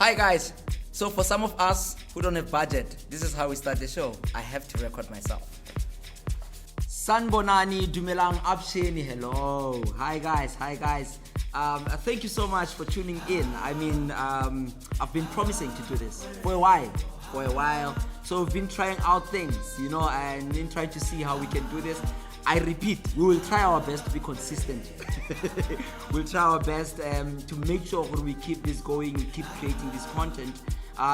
Hi guys, so for some of us who don't have budget, this is how we start the show. I have to record myself. Sanbonani Dumelang Absheni, hello. Hi guys. Thank you so much for tuning in. I mean, I've been promising to do this for a while. So we've been trying out things, and then trying to see how we can do this. I repeat, we will try our best to be consistent. We'll try our best to make sure we keep this going, we keep creating this content.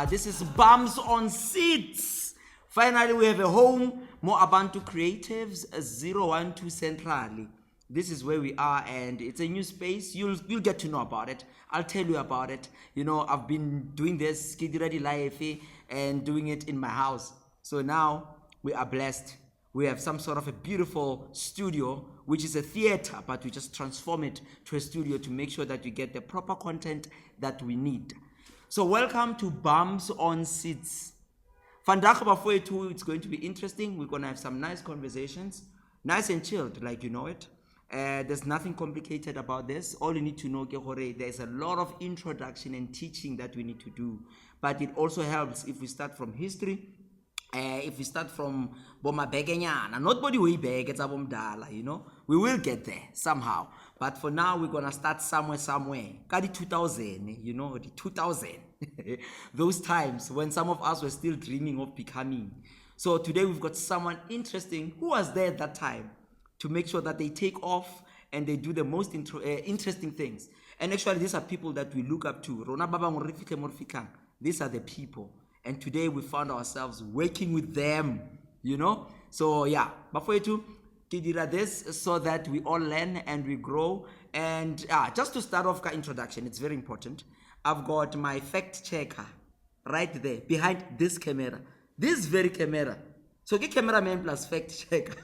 This is Bums on Seats. Finally, we have a home. More Abantu Creatives, 012 Centrally. This is where we are, and it's a new space. You'll get to know about it. I'll tell you about it. I've been doing this Skiddy Life and doing it in my house. So now we are blessed. We have some sort of a beautiful studio, which is a theater, but we just transform it to a studio to make sure that we get the proper content that we need. So welcome to Bums on Seats. Vandaag bafowethu, it's going to be interesting. We're going to have some nice conversations, nice and chilled, like you know it. There's nothing complicated about this. All you need to know, there's a lot of introduction and teaching that we need to do. But it also helps if we start from history. If we start from Boma Begenyana, not body way back, it's Abomdala, we will get there somehow. But for now, we're gonna start somewhere. Kadi 2000, the 2000. Those times when some of us were still dreaming of becoming. So today we've got someone interesting who was there at that time to make sure that they take off and they do the most interesting things. And actually, these are people that we look up to. These are the people. And today we found ourselves working with them, So yeah, bafowethu, kidira this so that we all learn and we grow. And just to start off, introduction, it's very important. I've got my fact checker right there behind this camera, this very camera. So get cameraman plus fact checker.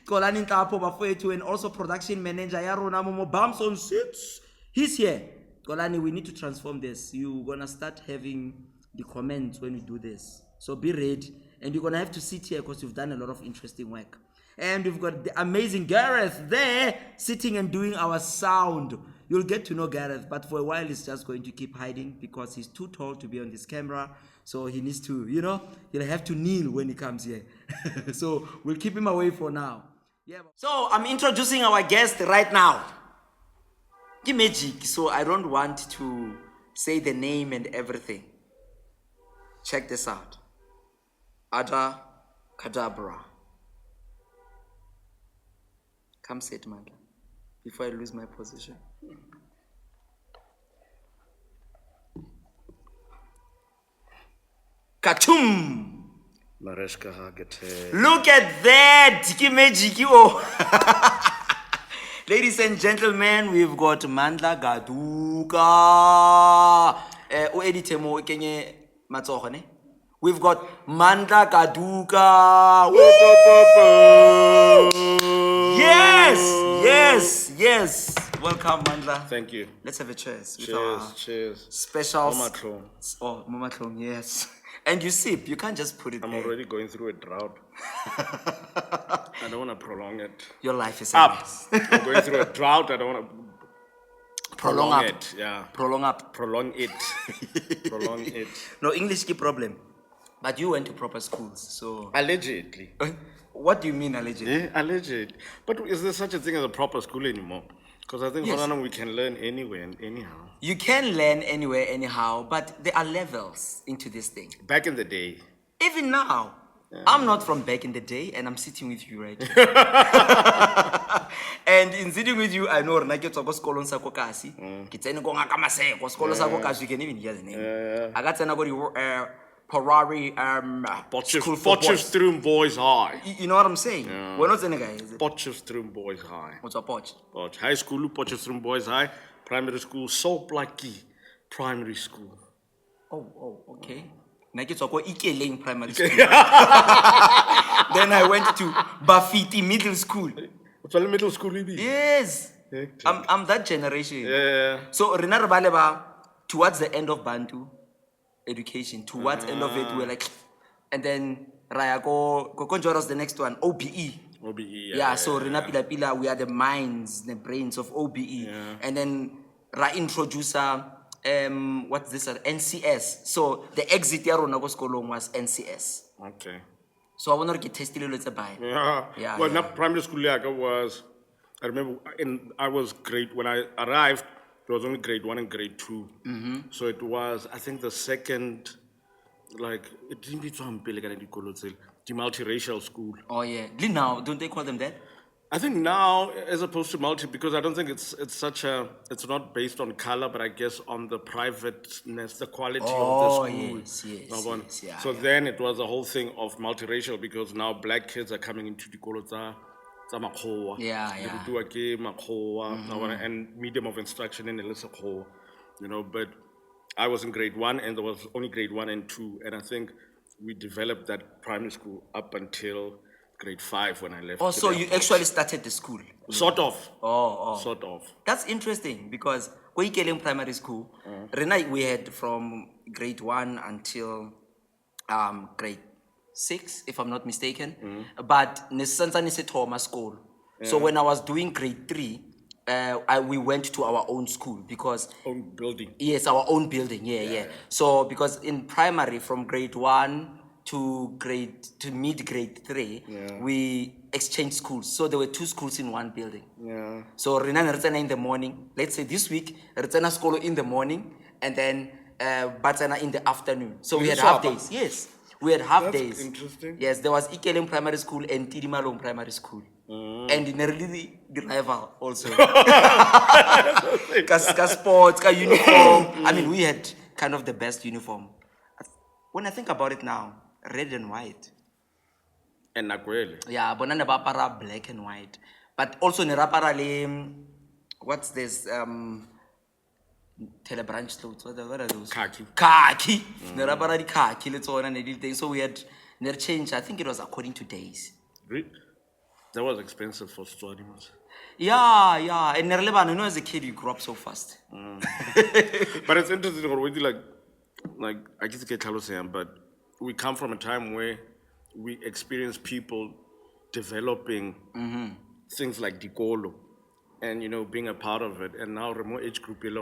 Kolani Ntapo bafowethu, and also production manager Yarona Momo Bums on Seats. He's here. Kolani, we need to transform this. You're gonna start having the comments when we do this, so be ready, and you're gonna have to sit here because you've done a lot of interesting work. And we've got the amazing Gareth there sitting and doing our sound. You'll get to know Gareth, but for a while he's just going to keep hiding because he's too tall to be on this camera. So he needs to, he'll have to kneel when he comes here. So we'll keep him away for now. Yeah. So I'm introducing our guest right now. Magic, so I don't want to say the name and everything. Check this out. Ada Kadabra. Come sit, Mandla, before I lose my position. Kachum! Look at that! Ladies and gentlemen, we've got Mandla Gaduka. We've got Mandla Gaduka. Yes. Welcome, Mandla. Thank you. Let's have a cheers. Cheers. Special. Mama Clone, yes. And you sip. You can't just put it I'm there. already going through a drought. I don't want to prolong it. Your life is up. I'm going through a drought. I don't want to prolong it. Yeah. Prolong it. Prolong it. No, English key problem. But you went to proper schools, so... Allegedly. What do you mean allegedly? Alleged. But is there such a thing as a proper school anymore? Because I think we can learn anywhere and anyhow. You can learn anywhere anyhow, but there are levels into this thing. Back in the day. Even now. Yeah. I'm not from back in the day, and I'm sitting with you right here. And in sitting with you, I know you can even hear the name. I got Parari, Potchefstroom Boys High. You know what I'm saying? Yeah. We're not saying guys. Potchefstroom Boys High. What's a Potch? High school, Potchefstroom Boys High. Primary school, Soplaki Primary School. Oh, okay. Ikeling Primary School. Then I went to Bafiti Middle School. What's a middle school? Yes. I'm that generation. Yeah. So Renarbaleba, towards the end of Bantu education, towards end of it, we're like, and then Raya go Joros the next one, OBE. So Rena Pila, we are the minds, the brains of OBE. Yeah. And then Ra introducer what's this? NCS. So the exit ya rona ko sekolong was NCS. Okay. So I want to get tested a little bit. Yeah. Well, not primary school was. I remember I was grade when I arrived. There was only grade 1 and grade 2. So it was, I think, the second, like it didn't be the multiracial school. Oh yeah. Now, don't they call them that? I think now, as opposed to multi, because I don't think it's not based on color, but I guess on the privateness, the quality of the school. Yes, yeah. So then it was a whole thing of multiracial because now black kids are coming into the kolo tsa makgowa. Yeah. Di rutiwa ke makgowa, and medium of instruction in Sekgowa, but I was in grade 1 and there was only grade 1 and 2, and I think we developed that primary school up until grade 5 when I left. Oh, so you actually started the school? Sort of. Sort of. That's interesting because when you in primary school, we had from grade 1 until grade 6, if I'm not mistaken. But Nesanza Thomas school. So when I was doing grade 3, we went to our own school because own building. Yes, our own building. Yeah. So because in primary from grade 1 to mid grade 3, we exchanged schools. So there were 2 schools in one building. Yeah. So Renan Rizana in the morning. Let's say this week, Rizana school in the morning, and then Batsana in the afternoon. So we had half days. Yes. We had half days. Interesting. Yes, there was Ikelem Primary School and Tidimalong Primary School. And in really the rival also. Ka sports, ka uniform. I mean, we had kind of the best uniform. When I think about it now, red and white. And Nakwele. Yeah, but none about black and white. But also nerapara le what's this telebranch clothes? What are those? Khaki. Nerapara di khaki let's on and everything. So we had never changed. I think it was according to days. Really? That was expensive for studies. Yeah. And Nerlebano, as a kid you grew up so fast. But it's interesting already like I just get saying, but we come from a time where we experience people developing things like dikolo and being a part of it, and now remote age group Yes.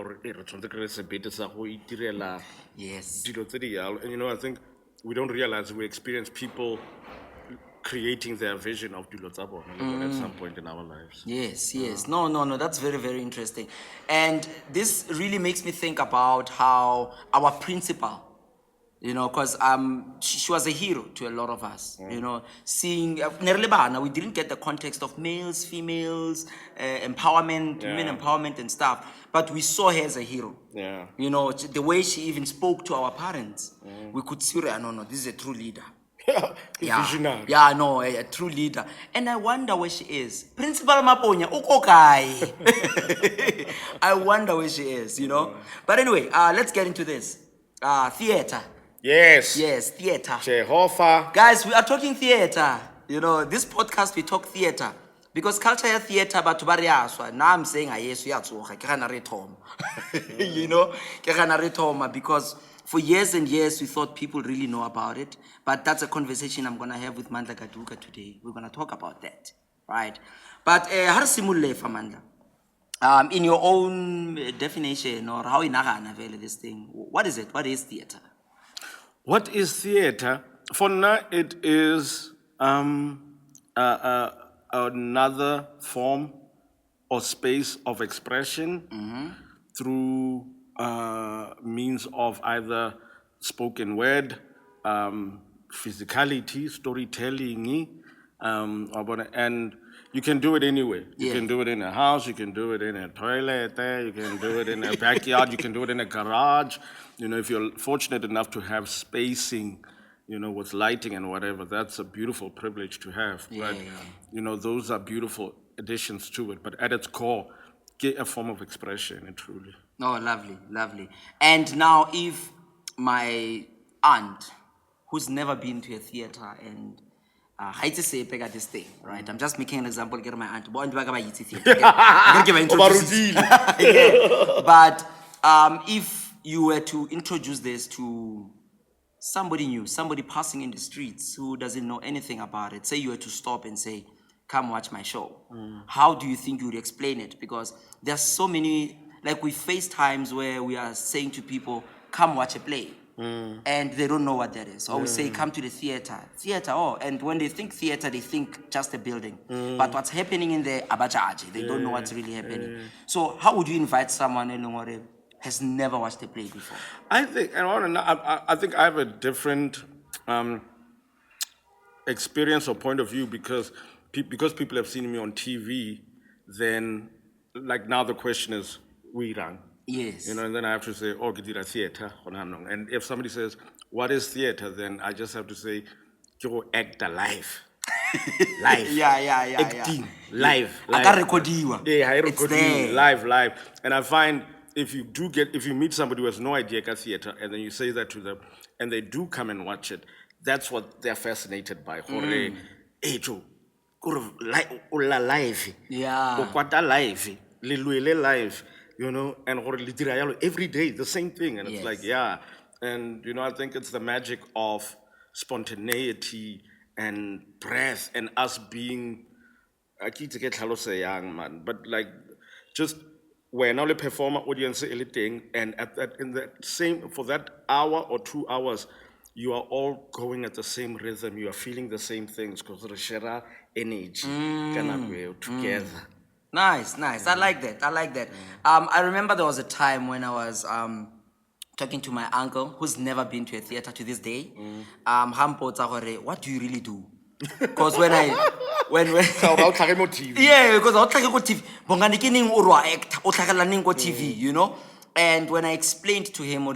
And I think we don't realize we experience people creating their vision of Dilo Tsabo at some point in our lives. Yes. No, that's very, very interesting. And this really makes me think about how our principal, because she was a hero to a lot of us, seeing, we didn't get the context of males, females, empowerment, women empowerment and stuff, but we saw her as a hero. Yeah. The way she even spoke to our parents, we could see, no, this is a true leader. Visionary. Yeah, no, a true leader. And I wonder where she is. Principal Maponya, ukokai. I wonder where she is, But anyway, let's get into this. Theater. Yes. Yes, theater. Jehovah. Guys, we are talking theater. This podcast, we talk theater. Because culture is theater, but now I'm saying, because for years and years, we thought people really know about it. But that's a conversation I'm going to have with Mandla Gaduka today. We're going to talk about that, right? But how does Simule for Mandla? In your own definition, or how in this thing, what is it? What is theater? What is theater? For now, it is another form or space of expression through means of either spoken word, physicality, storytelling, and you can do it anywhere. You can do it in a house, you can do it in a toilet, you can do it in a backyard, you can do it in a garage. If you're fortunate enough to have spacing, with lighting and whatever, that's a beautiful privilege to have. But those are beautiful additions to it. But at its core, get a form of expression, truly. Oh, lovely. And now, if my aunt, who's never been to a theater, and I hate to say this thing, right? I'm just making an example. Get my aunt. But if you were to introduce this to somebody new, somebody passing in the streets who doesn't know anything about it, say you were to stop and say, come watch my show, how do you think you would explain it? Because there's so many, like we face times where we are saying to people, come watch a play. And they don't know what that is. Or we say, come to the theater. Theater, oh. And when they think theater, they think just a building. But what's happening in the abajaji, they don't know what's really happening. So how would you invite someone who has never watched a play before? I think, I think I have a different experience or point of view because people have seen me on TV. Then, like now, the question is, we run. Yes. And then I have to say, oh, Gidira theater. And if somebody says, what is theater? Then I just have to say, you act alive. Live. Yeah. Acting. Live. It's there. Live. And I find if you meet somebody who has no idea about theater, and then you say that to them, and they do come and watch it, that's what they're fascinated by. Live. Yeah. Live. And every day the same thing, and it's like and I think it's the magic of spontaneity and breath and us being I keep to get young man, but like just when only performer audience anything, and at that in that same for that hour or 2 hours you are all going at the same rhythm, you are feeling the same things because the share energy together. Nice. I like that. I remember there was a time when I was talking to my uncle who's never been to a theater to this day. What do you really do? Because when TV. Yeah, because I was like TV. Bongani kining urwa act, TV, And when I explained to him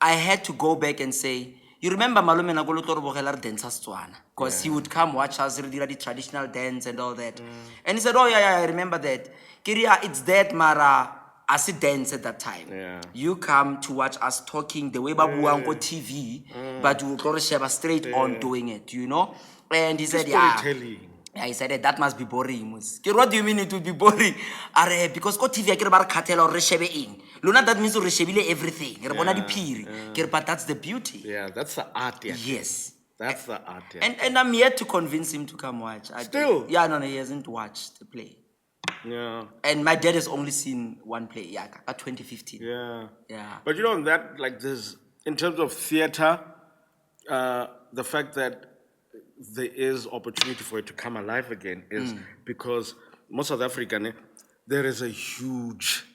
I had to go back and say, you remember Malume na golo toro bogela dance Setswana, because he would come watch us do the traditional dance and all that. And he said, oh yeah, I remember that. Kiria, it's that mara as a dance at that time. Yeah. You come to watch us talking the way babu on TV, but you go to straight on doing it, And he said, yeah, he said that must be boring. What do you mean it would be boring? Because go TV I cartel or reshebe Luna, that means reshebile everything. But that's the beauty. Yeah, that's the art. Yes. That's the art. And I'm yet to convince him to come watch. Still? Yeah, no, he hasn't watched the play. Yeah. And my dad has only seen one play, at 2015. Yeah. Yeah. But that, like this, in terms of theater, the fact that there is opportunity for it to come alive again is because most South African, there is a huge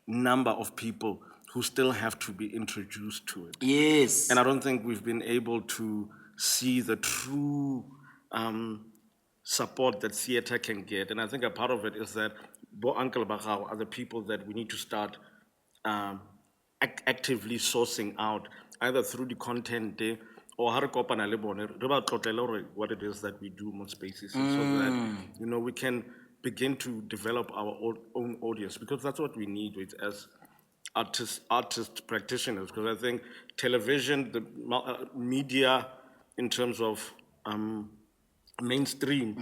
number of people who still have to be introduced to it. Yes. And I don't think we've been able to see the true support that theater can get. And I think a part of it is that Bo Uncle Bakao are the people that we need to start actively sourcing out, either through the content day or what it is that we do more spaces, so that we can begin to develop our own audience, because that's what we need as artist practitioners. Because I think television, the media, in terms of mainstream,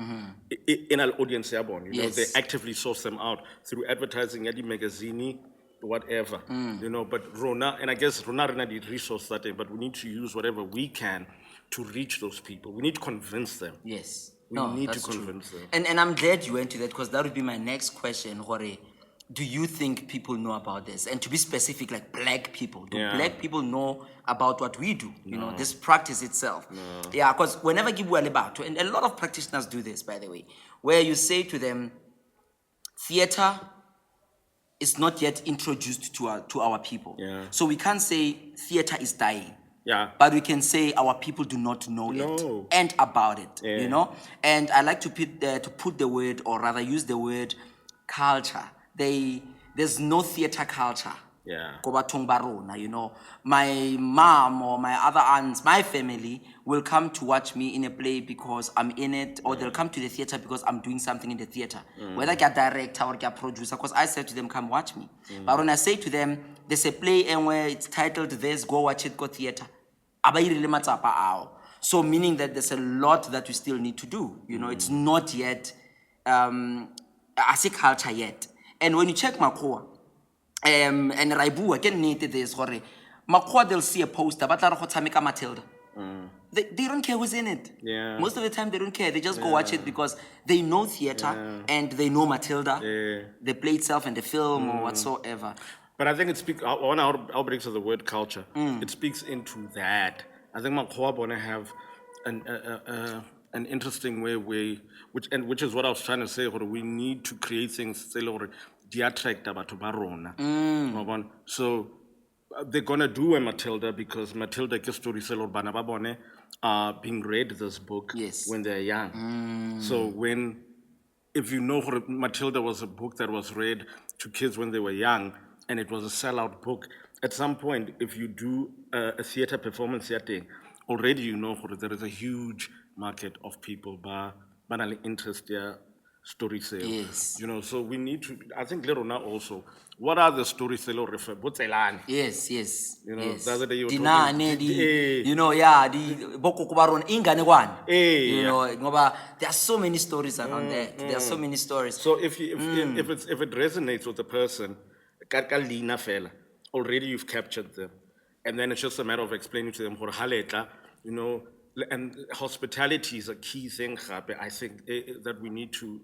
in our audience, they actively source them out through advertising, Yadi magazine, whatever, but Rona, and I guess Rona did resource that, but we need to use whatever we can to reach those people. We need to convince them. Yes. We need to convince them. And I'm glad you went to that, because that would be my next question, Hore. Do you think people know about this? And to be specific, like black people. Do black people know about what we do? This practice itself. No. Yeah, because whenever you go about, and a lot of practitioners do this, by the way, where you say to them, theater is not yet introduced to our people. Yeah. So we can't say theater is dying. Yeah. But we can say our people do not know it and about it, And I like to put the word, or rather use the word, culture. There's no theater culture. Yeah. My mom or my other aunts, my family will come to watch me in a play because I'm in it, or they'll come to the theater because I'm doing something in the theater. Whether I'm a director or a producer, because I said to them, come watch me. But when I say to them, there's a play and where it's titled this, go watch it, go theater. So meaning that there's a lot that we still need to do. It's not yet as a culture yet. And when you check Makua, and Raibu, I can need this, Makua, they'll see a poster, but Matilda. they don't care who's in it. Yeah. Most of the time, they don't care. They just go watch it because they know theater and they know Matilda, the play itself and the film or whatsoever. But I think it speaks, one outbreaks of the word culture, it speaks into that. I think Makhoa want to have an interesting way, which is what I was trying to say, we need to create things that attract abantu ba rona. So they're gonna do a Matilda because Matilda ke story se lor bana ba bone being read this book when they're young. So if you know Matilda was a book that was read to kids when they were young and it was a sellout book, at some point if you do a theater performance setting, already you know there is a huge market of people banally interest their story sale. Yes. You know, so we need to, I think Lerona also, what are the story sale refer? Yes. You know, yes. the other day you were Dinane, talking, you know, the boko kubaron ingane kwan. You know, ngoba there are so many stories around that. There are so many stories. So if it resonates with the person, Lina fella, already you've captured them. And then it's just a matter of explaining to them, you know, and hospitality is a key thing, I think that we need to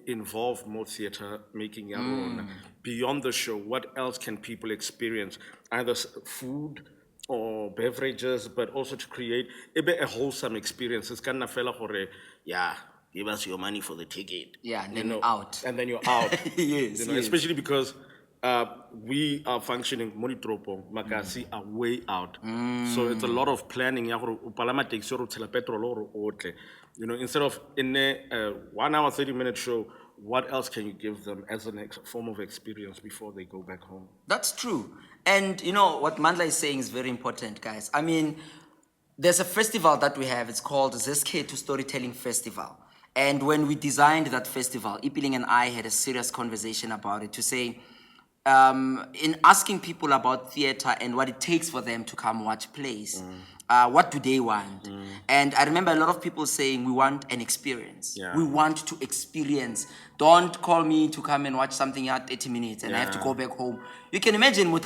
involve more theater making beyond the show. What else can people experience? Either food or beverages, but also to create a wholesome experience. It's kind of fella give us your money for the ticket. Yeah, and then you're out. And then you're out. Yes, you know, especially because we are functioning monitropo makasi are way out. So it's a lot of planning. You know, instead of in a 1 hour 30-minute show, what else can you give them as a form of experience before they go back home? That's true. And you know what Mandla is saying is very important, guys. I mean, there's a festival that we have. It's called ZSK2 Storytelling Festival. And when we designed that festival, Ipiling and I had a serious conversation about it to say, in asking people about theater and what it takes for them to come watch plays, what do they want? And I remember a lot of people saying, we want an experience. We want to experience. Don't call me to come and watch something at 30 minutes and I have to go back home. You can imagine, what's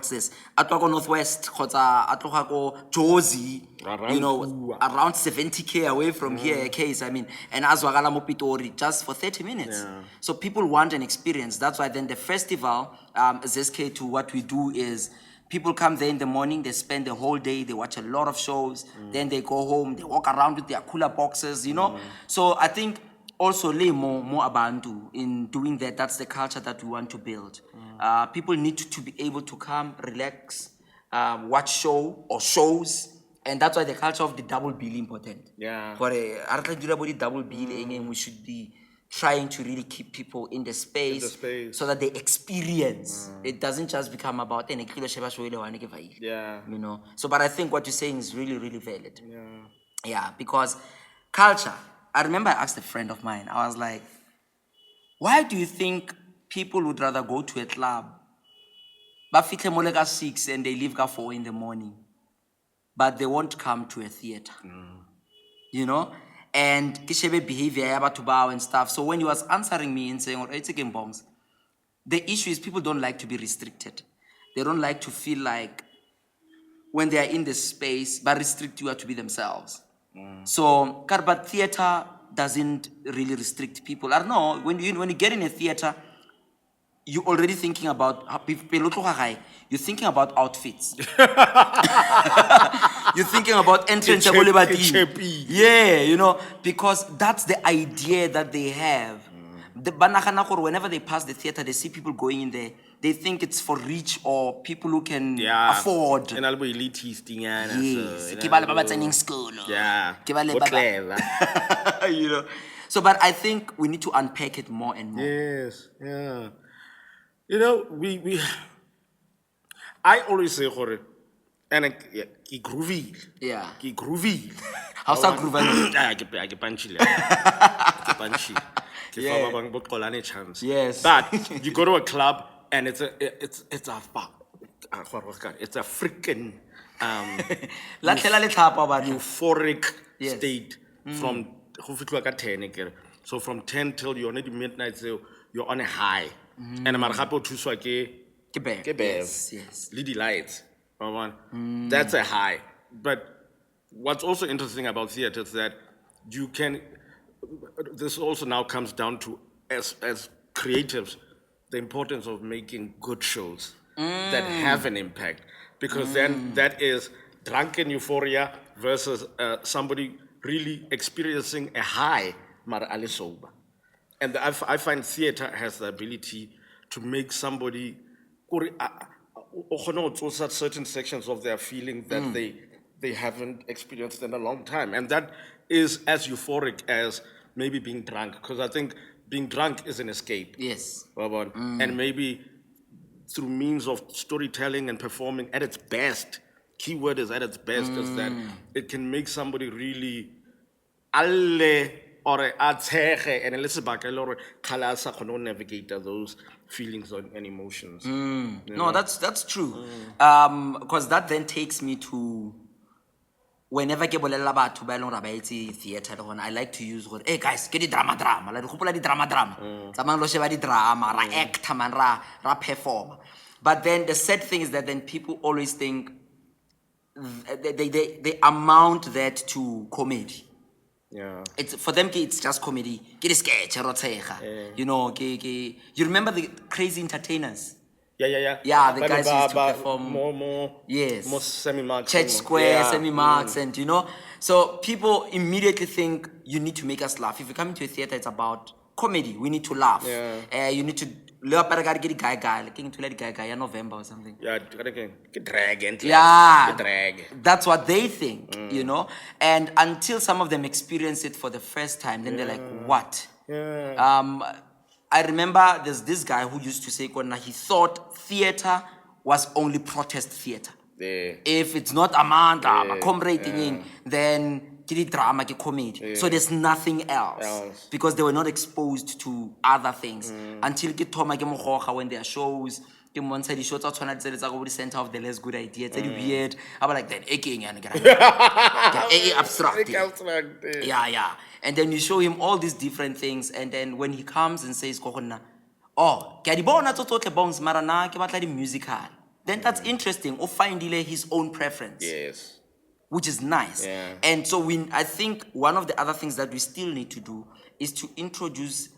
this? Atwako Northwest, Atwako Jozi, you know, around 70k away from here, case, I mean, and Azwagala Mopitori, just for 30 minutes. So people want an experience. That's why then the festival, ZSK2, what we do is people come there in the morning, they spend the whole day, they watch a lot of shows, then they go home, they walk around with their cooler boxes, you know. So I think also lay more Abantu in doing that. That's the culture that we want to build. People need to be able to come, relax, watch shows, and that's why the culture of the double bill is important. For a double bill, we should be trying to really keep people in the space, so that they experience. It doesn't just become about you know. So, but I think what you're saying is really, really valid. Yeah, because culture. I remember I asked a friend of mine. I was like, "Why do you think people would rather go to a club, but fitle mo le ka 6 and they leave ka 4 in the morning, but they won't come to a theater?" You know, and kishebe behavior ya batho bao and stuff. So when he was answering me and saying, "It's again bombs," the issue is people don't like to be restricted. They don't like to feel like when they are in this space, but restrict you to be themselves. So, but theater doesn't really restrict people. I don't know, when you get in a theater, you're already thinking about, you're thinking about outfits. You're thinking about entrance. Yeah, you know, because that's the idea that they have. Whenever they pass the theater, they see people going in there. They think it's for rich or people who can afford. And I'll be elitist. You know. So, but I think we need to unpack it more and more. Yes, yeah. You know, I always say, and ki groovy. Yeah. Ki groovy. How's that groovy? I punchy. Yes. But you go to a club and it's a freaking euphoric state from 10. So from 10 till you're on midnight, so you're on a high. And I'm happy to Yes. Lady lights. That's a high. But what's also interesting about theater is that you can, this also now comes down to, as creatives, the importance of making good shows that have an impact. Because then that is drunken euphoria versus somebody really experiencing a high, mara ale sober. And I find theater has the ability to make somebody certain sections of their feeling that they haven't experienced in a long time. And that is as euphoric as maybe being drunk, because I think being drunk is an escape. Yes. And maybe through means of storytelling and performing at its best, keyword is at its best, is that it can make somebody really alle or a tshege and le sebaka le hore khala a sa kgone go navigate those feelings and emotions. No, that's true. Because that then takes me to whenever ke bolella batho ba e leng hore ba etse theater le gona, I like to use gore, hey guys, ke di drama la di gopola di drama tsamang lo sheba di drama ra actor man ra perform. But then the sad thing is that then people always think they amount that to comedy. Yeah. It's for them it's just comedy. Ke di sketch ro tshega. You know, you remember the Crazy Entertainers? Yeah. Yeah, the guys used to perform more semi-marks. Church Square, semi-marks, and you know. So people immediately think you need to make us laugh. If you come into a theater, it's about comedy. We need to laugh. Yeah. You need to guy November or something. Yeah, drag. Yeah, that's what they think, you know. And until some of them experience it for the first time, then they're like, what? Yeah. I remember there's this guy who used to say, he thought theater was only protest theater. Yeah. If it's not Amanda, comrade, then it's drama, it's comedy. So there's nothing else. Because they were not exposed to other things. Until when there are shows, the shows are the center of the less good idea. It's weird. I was like, then abstract. Yeah. And then you show him all these different things, and then when he comes and says, oh, musical. Then that's interesting. Or find his own preference. Yes. Which is nice. Yeah. And so I think one of the other things that we still need to do is to introduce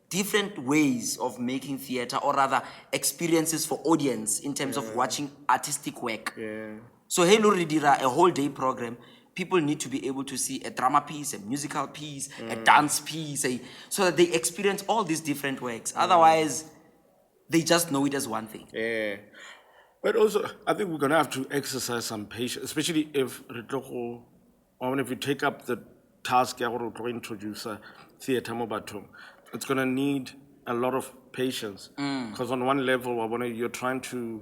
different ways of making theater, or rather experiences for audience in terms of watching artistic work. Yeah. So Hello Ridira, a whole day program, people need to be able to see a drama piece, a musical piece, a dance piece, so that they experience all these different works. Otherwise, they just know it as one thing. Yeah. But also, I think we're going to have to exercise some patience, especially if you take up the task to introduce a theater mobatum. It's going to need a lot of patience. Because on one level, you're trying to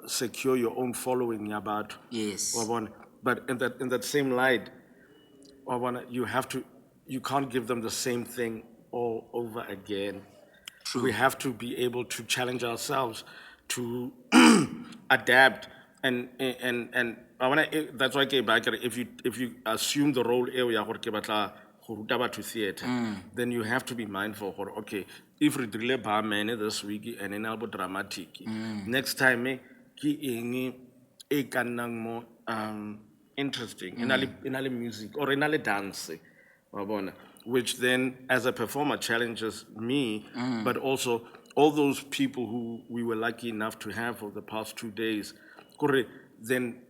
secure your own following. Yes. But in that same light, you can't give them the same thing all over again. True. We have to be able to challenge ourselves to adapt and that's why if you assume the role to theater, then you have to be mindful for, okay, if we delay this week and then about dramatic, next time more interesting in music or in dance, which then as a performer challenges me, but also all those people who we were lucky enough to have for the past 2 days. Then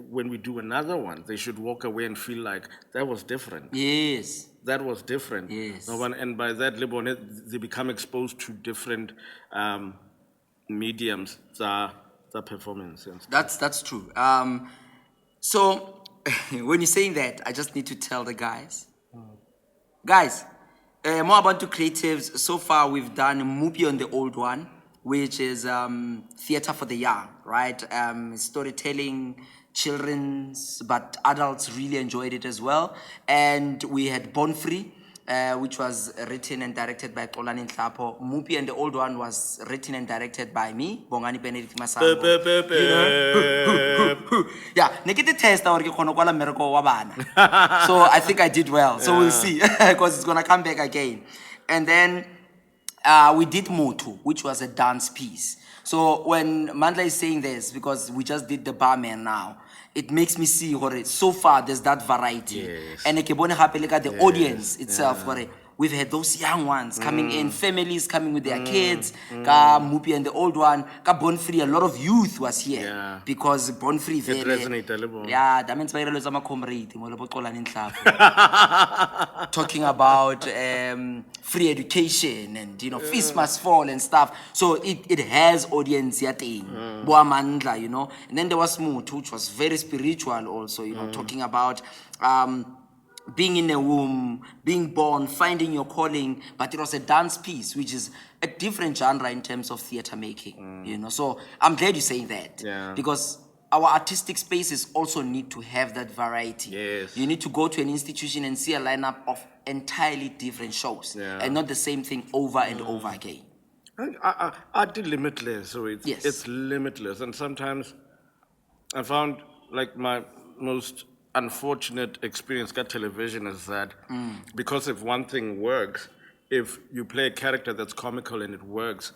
when we do another one, they should walk away and feel like that was different. Yes. That was different. Yes. And by that, they become exposed to different mediums, the performance. That's true. So when you're saying that, I just need to tell the guys. Guys, more Abantu creatives. So far, we've done Mupi on the old one, which is theater for the young, right? Storytelling, children's, but adults really enjoyed it as well. And we had Born Free, which was written and directed by Xolani Nhlapo. Mupi and the old one was written and directed by me, Bongani Bennedict Masango. Yeah, negative test so I think I did well. So we'll see, because it's gonna come back again. And then We did Motu, which was a dance piece. So when Mandla is saying this, because we just did the barman now, it makes me see so far there's that variety. Yes. And the audience itself, we've had those young ones coming in, families coming with their kids, Ka Mupi and the old one, Ka Bonfree, a lot of youth was here. Yeah. Because Bonfree It resonated. yeah, that means talking about free education and fees must fall and stuff. So it has audience Boa Mandla, And then there was Mutu, which was very spiritual also, talking about being in a womb, being born, finding your calling, but it was a dance piece, which is a different genre in terms of theater making, So I'm glad you're saying that. Yeah. Because our artistic spaces also need to have that variety. Yes. You need to go to an institution and see a lineup of entirely different shows and not the same thing over and over again. Art is limitless, so it's limitless. And sometimes I found like my most unfortunate experience with television is that because if one thing works, if you play a character that's comical and it works,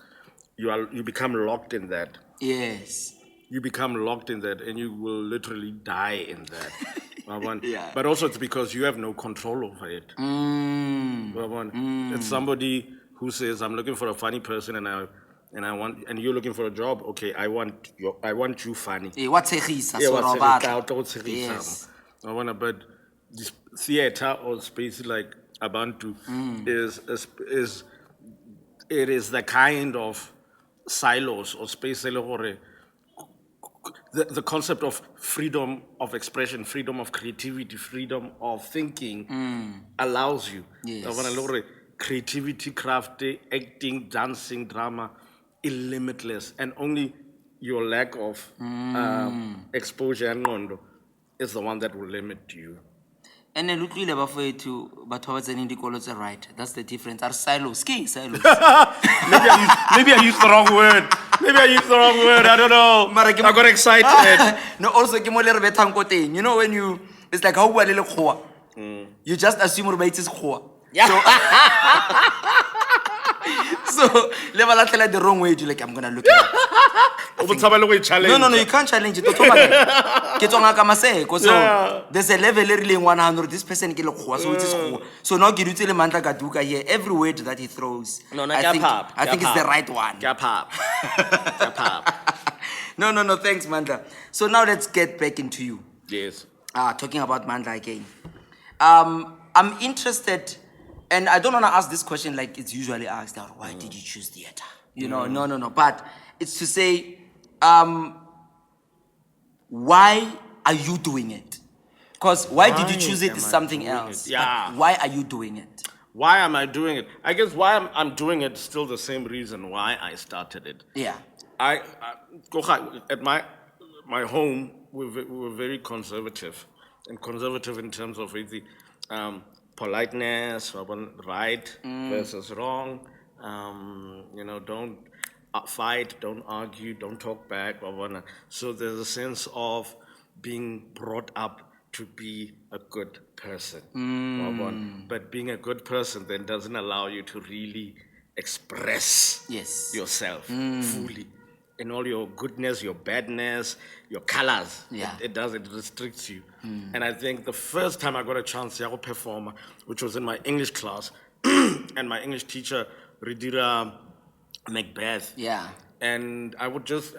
you become locked in that. Yes. You become locked in that and you will literally die in that. Yeah. But also it's because you have no control over it. It's somebody who says, I'm looking for a funny person and you're looking for a job. Okay, I want you funny. What's Yes. But this theater or space like Abantu is the kind of silos or space the concept of freedom of expression, freedom of creativity, freedom of thinking allows you. Yes. Creativity, craft, acting, dancing, drama is limitless, and only your lack of exposure and is the one that will limit you. And then look really about for to but towards an indicator right. That's the difference. Are silos. Silos. Maybe I used the wrong word. I don't know. I got excited. No, also when it's like how you just assume it's khoa. So level like the wrong way. You like I'm gonna look it up. No, you can't challenge it. So there's a level really 100. This person so it is cool. So now get to Mandla Gaduka here. Every word that he throws, I think it's the right one. No, thanks, Mandla. So now let's get back into you. Yes. Talking about Mandla again. I'm interested, and I don't want to ask this question like it's usually asked. Why did you choose theater? No. But it's to say, why are you doing it? Because why did you choose it is something else. Yeah. But why are you doing it? Why am I doing it? I guess why I'm doing it is still the same reason why I started it. Yeah. I at my home we're very conservative, and conservative in terms of the politeness, right versus wrong. Don't fight, don't argue, don't talk back. So there's a sense of being brought up to be a good person. But being a good person then doesn't allow you to really express yourself fully. In all your goodness, your badness, your colors. Yeah. It restricts you. And I think the first time I got a chance to perform, which was in my English class, and my English teacher, Ridira Macbeth. Yeah. And I would just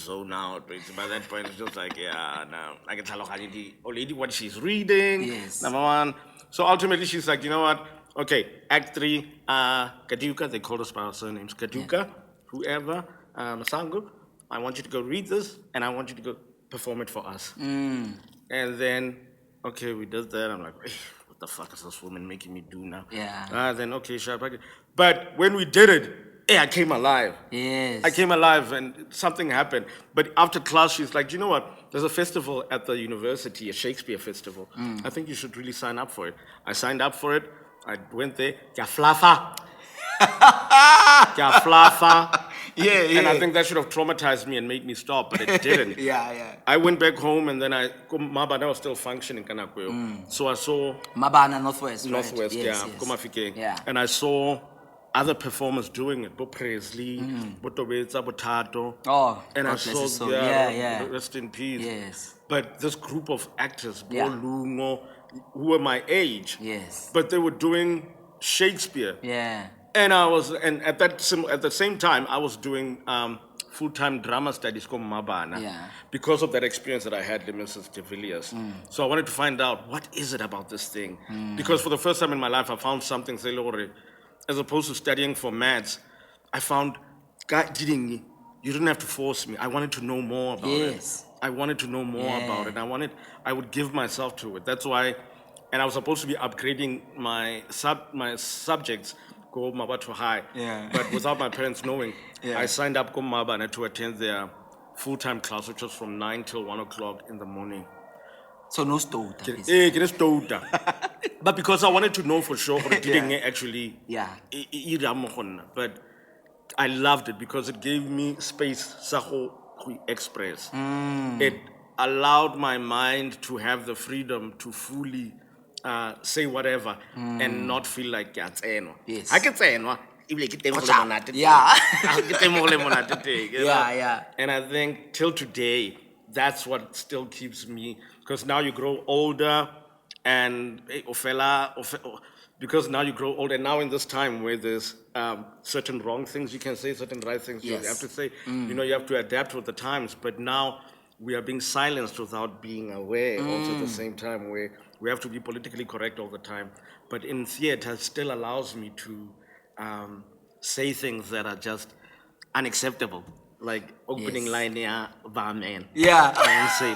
zone out. By that point, it's just like, I can tell already what she's reading. Yes. Number one. So ultimately, she's like, you know what? Okay, Act 3, Gaduka, they called us by our surnames. Gaduka, whoever, Masango, I want you to go read this, and I want you to go perform it for us. And then, okay, we did that. I'm like, what the fuck is this woman making me do now? Yeah. Then, okay, sure. But when we did it, I came alive. Yes. I came alive and something happened. But after class, she's like, you know what? There's a festival at the university, a Shakespeare festival. I think you should really sign up for it. I signed up for it. I went there. Kia flafa. Yeah. And I think that should have traumatized me and made me stop, but it didn't. Yeah. I went back home and then Mabana was still functioning. So I saw Mabana, Northwest. Northwest, right? Komafike. Yeah. And I saw other performers doing it, Bo Presley, Bo Tobetsa, Bo Tato. Oh, And I God bless saw, his soul. yeah, Yeah. rest in peace. Yes. But this group of actors, Bo Yeah. Lungo, who were my age, Yes. but they were doing Shakespeare. Yeah. And at the same time, I was doing full-time drama studies called Mabana. Yeah. Because of that experience that I had with Mrs. De Villiers. So I wanted to find out, what is it about this thing? Because for the first time in my life, I found something, as opposed to studying for maths, I found, God didn't, you didn't have to force me. I wanted to know more about it. Yes. I wanted to know more about it. I would give myself to it. That's why, and I was supposed to be upgrading my subjects, go Mabatu High. Yeah. But without my parents knowing, Yeah. I signed up Go Mabana to attend their full-time class, which was from 9 till 1 o'clock in the morning. So no stove. But because I wanted to know for sure, but it didn't actually. Yeah. But I loved it because it gave me space to express. It allowed my mind to have the freedom to fully say whatever and not feel like Yes. Yeah. And I think till today, that's what still keeps me, because now you grow older and because now you grow older, and now in this time where there's certain wrong things you can say, certain right things you have to say, you have to adapt with the times. But now we are being silenced without being aware also at the same time, where we have to be politically correct all the time. But in theater, it still allows me to say things that are just unacceptable. Like opening line, yeah, man. Yeah. And say,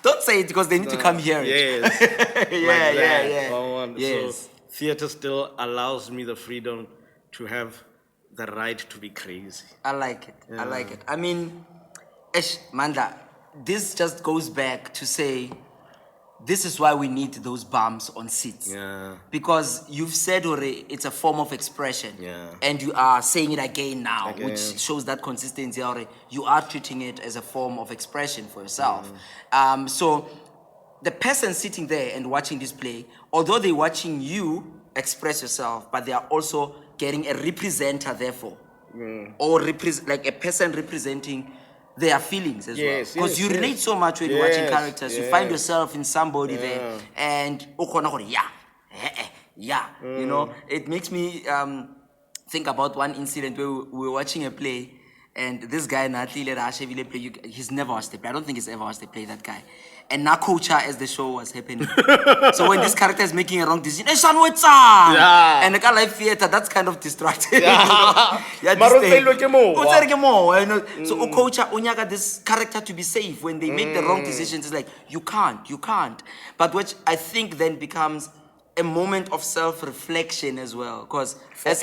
Don't say it because they need to come hear it. yes. Yeah. Yes. So theater still allows me the freedom to have the right to be crazy. I like it. I mean, Mandla, this just goes back to say, this is why we need those bumps on seats. Yeah. Because you've said already it's a form of expression. Yeah. And you are saying it again now, Again. which shows that consistency already. You are treating it as a form of expression for yourself. So the person sitting there and watching this play, although they're watching you express yourself, but they are also getting a representer, therefore. Or like a person representing their feelings as well. Because you relate so much when you're watching characters. You find yourself in somebody there, and you know, it makes me think about one incident where we were watching a play, and this guy he's never watched the play. I don't think he's ever watched the play, that guy. And now culture as the show was happening. So when this character is making a wrong decision, and the guy like theater, that's kind of distracting. So culture got this character to be safe when they make the wrong decisions. It's like you can't. But which I think then becomes a moment of self-reflection as well, because for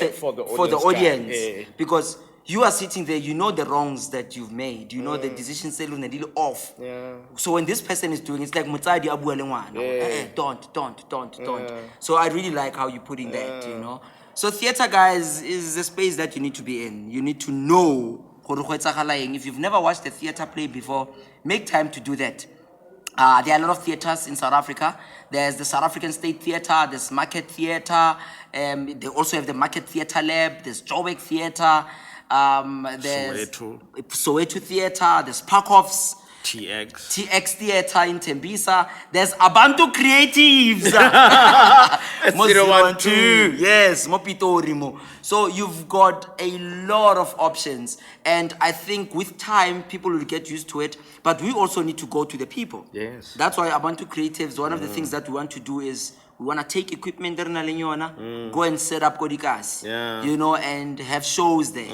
the audience, because you are sitting there, you know the wrongs that you've made, you know the decisions that you're off. So when this person is doing, it's like don't. So I really like how you're putting that, you know. So theater, guys, is a space that you need to be in. You need to know. If you've never watched a theater play before, make time to do that. There are a lot of theaters in South Africa. There's the South African State Theatre, there's Market Theatre, they also have the Market Theatre Lab, there's Joburg Theatre, there's Soweto Theatre, there's Parkhoff's, TX Theatre in Tembisa, there's Abantu Creatives. 012. Yes, Mopitorimo. So you've got a lot of options, and I think with time people will get used to it, but we also need to go to the people. Yes. That's why Abantu Creatives, one of the things that we want to do is we want to take equipment go and set up Kodikas, you know, and have shows there.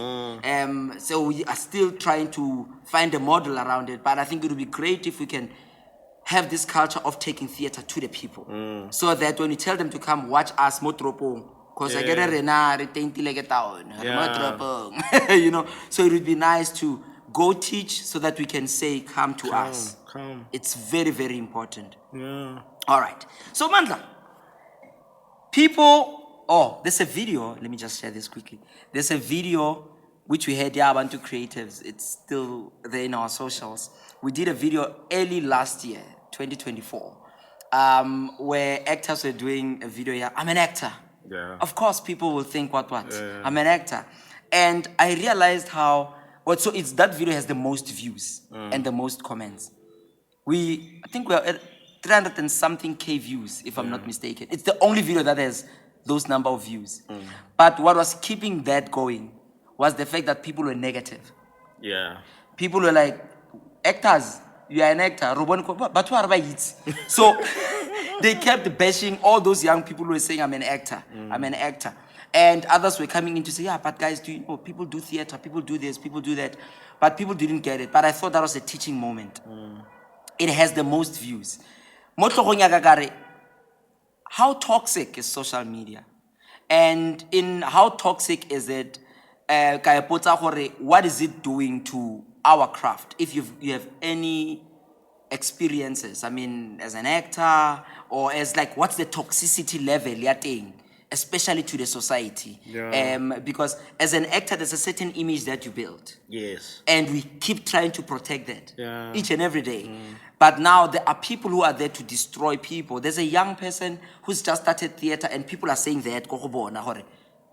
So we are still trying to find a model around it, but I think it would be great if we can have this culture of taking theater to the people, so that when you tell them to come watch us, because I get a you know, so it would be nice to go teach so that we can say, come to us. It's very, very important. All right. So Mandla, there's a video. Let me just share this quickly. There's a video which we had Abantu Creatives. It's still there in our socials. We did a video early last year, 2024, where actors were doing a video here. I'm an actor. Yeah. Of course, people will think, what? I'm an actor. And I realized how, so it's that video has the most views and the most comments. I think we are at 300 and something K views, if I'm not mistaken. It's the only video that has those number of views. But what was keeping that going was the fact that people were negative. Yeah. People were like, actors, you are an actor. But what are you? So they kept bashing all those young people who were saying, I'm an actor. I'm an actor. And others were coming in to say, yeah, but guys, people do theater, people do this, people do that. But people didn't get it. But I thought that was a teaching moment. It has the most views. How toxic is social media? And in how toxic is it? What is it doing to our craft? If you have any experiences, I mean, as an actor, or as like, what's the toxicity level you're thing, especially to the society? Because as an actor, there's a certain image that you build. Yes. And we keep trying to protect that each and every day. But now there are people who are there to destroy people. There's a young person who's just started theater, and people are saying that,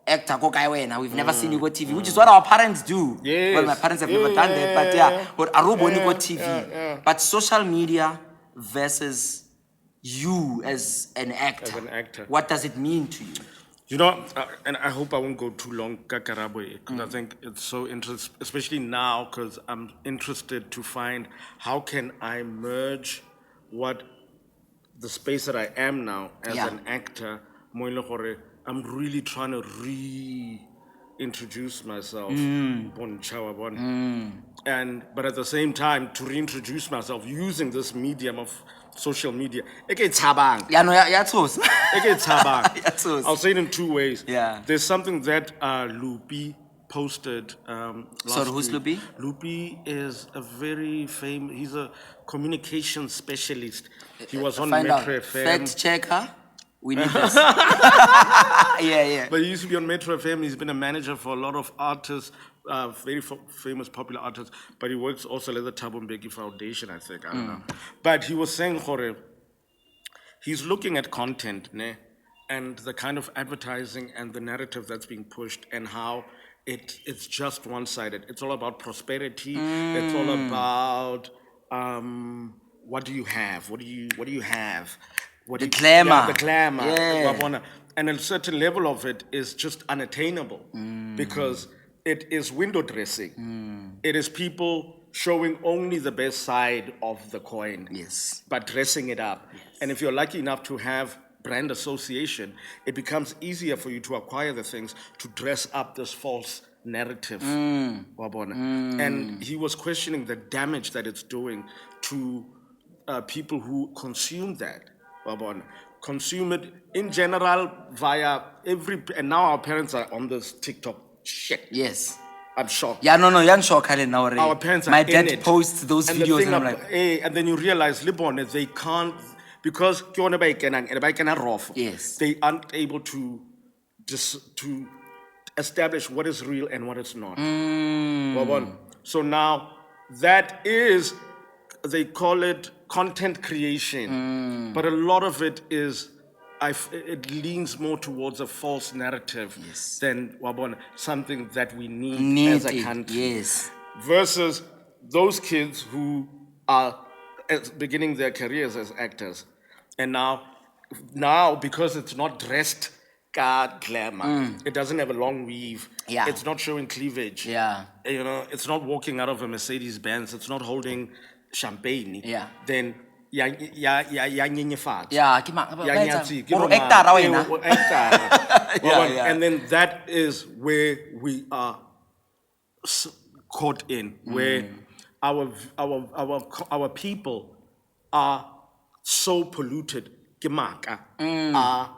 actor, we've never seen you go TV, which is what our parents do. Yes. Well, my parents have never done that, but but go TV. But social media versus you as an actor. As an actor. What does it mean to you? You know, and I hope I won't go too long, because I think it's so interesting, especially now, because I'm interested to find how can I merge what the space that I am now as an actor. I'm really trying to reintroduce myself, but at the same time to reintroduce myself using this medium of social media. I'll say it in two ways. There's something that Lupi posted last Sorry, who's week. Lupi? Lupi is a very famous, he's a communication specialist. He was on Find out. Metro FM. Fact checker. We need this. But he used to be on Metro FM. He's been a manager for a lot of artists, very famous, popular artists. But he works also at the Thabo Mbeki Foundation, I think. I don't know. But he was saying, he's looking at content, and the kind of advertising and the narrative that's being pushed, and how it's just one-sided. It's all about prosperity. It's all about what do you have? What do you have? The glamour. The glamour. Yeah. And a certain level of it is just unattainable because it is window dressing. It is people showing only the best side of the coin, but dressing it up. And if you're lucky enough to have brand association, it becomes easier for you to acquire the things to dress up this false narrative. And he was questioning the damage that it's doing to people who consume that. Consume it in general via and now our parents are on this TikTok shit. Yes. I'm shocked. You're shocked now. Our parents are My in dad it. posts those And videos and I'm like, like, and then you realize, Libon, they can't, because they aren't able to establish what is real and what is not. So now that is, they call it content creation, but a lot of it is, it leans more towards a false narrative than something that we need as a country. Versus those kids who are beginning their careers as actors, and now because it's not dressed glamour, it doesn't have a long weave. It's not showing cleavage. It's not walking out of a Mercedes Benz. It's not holding champagne. Then and then that is where we are caught in, where our people are so polluted. Our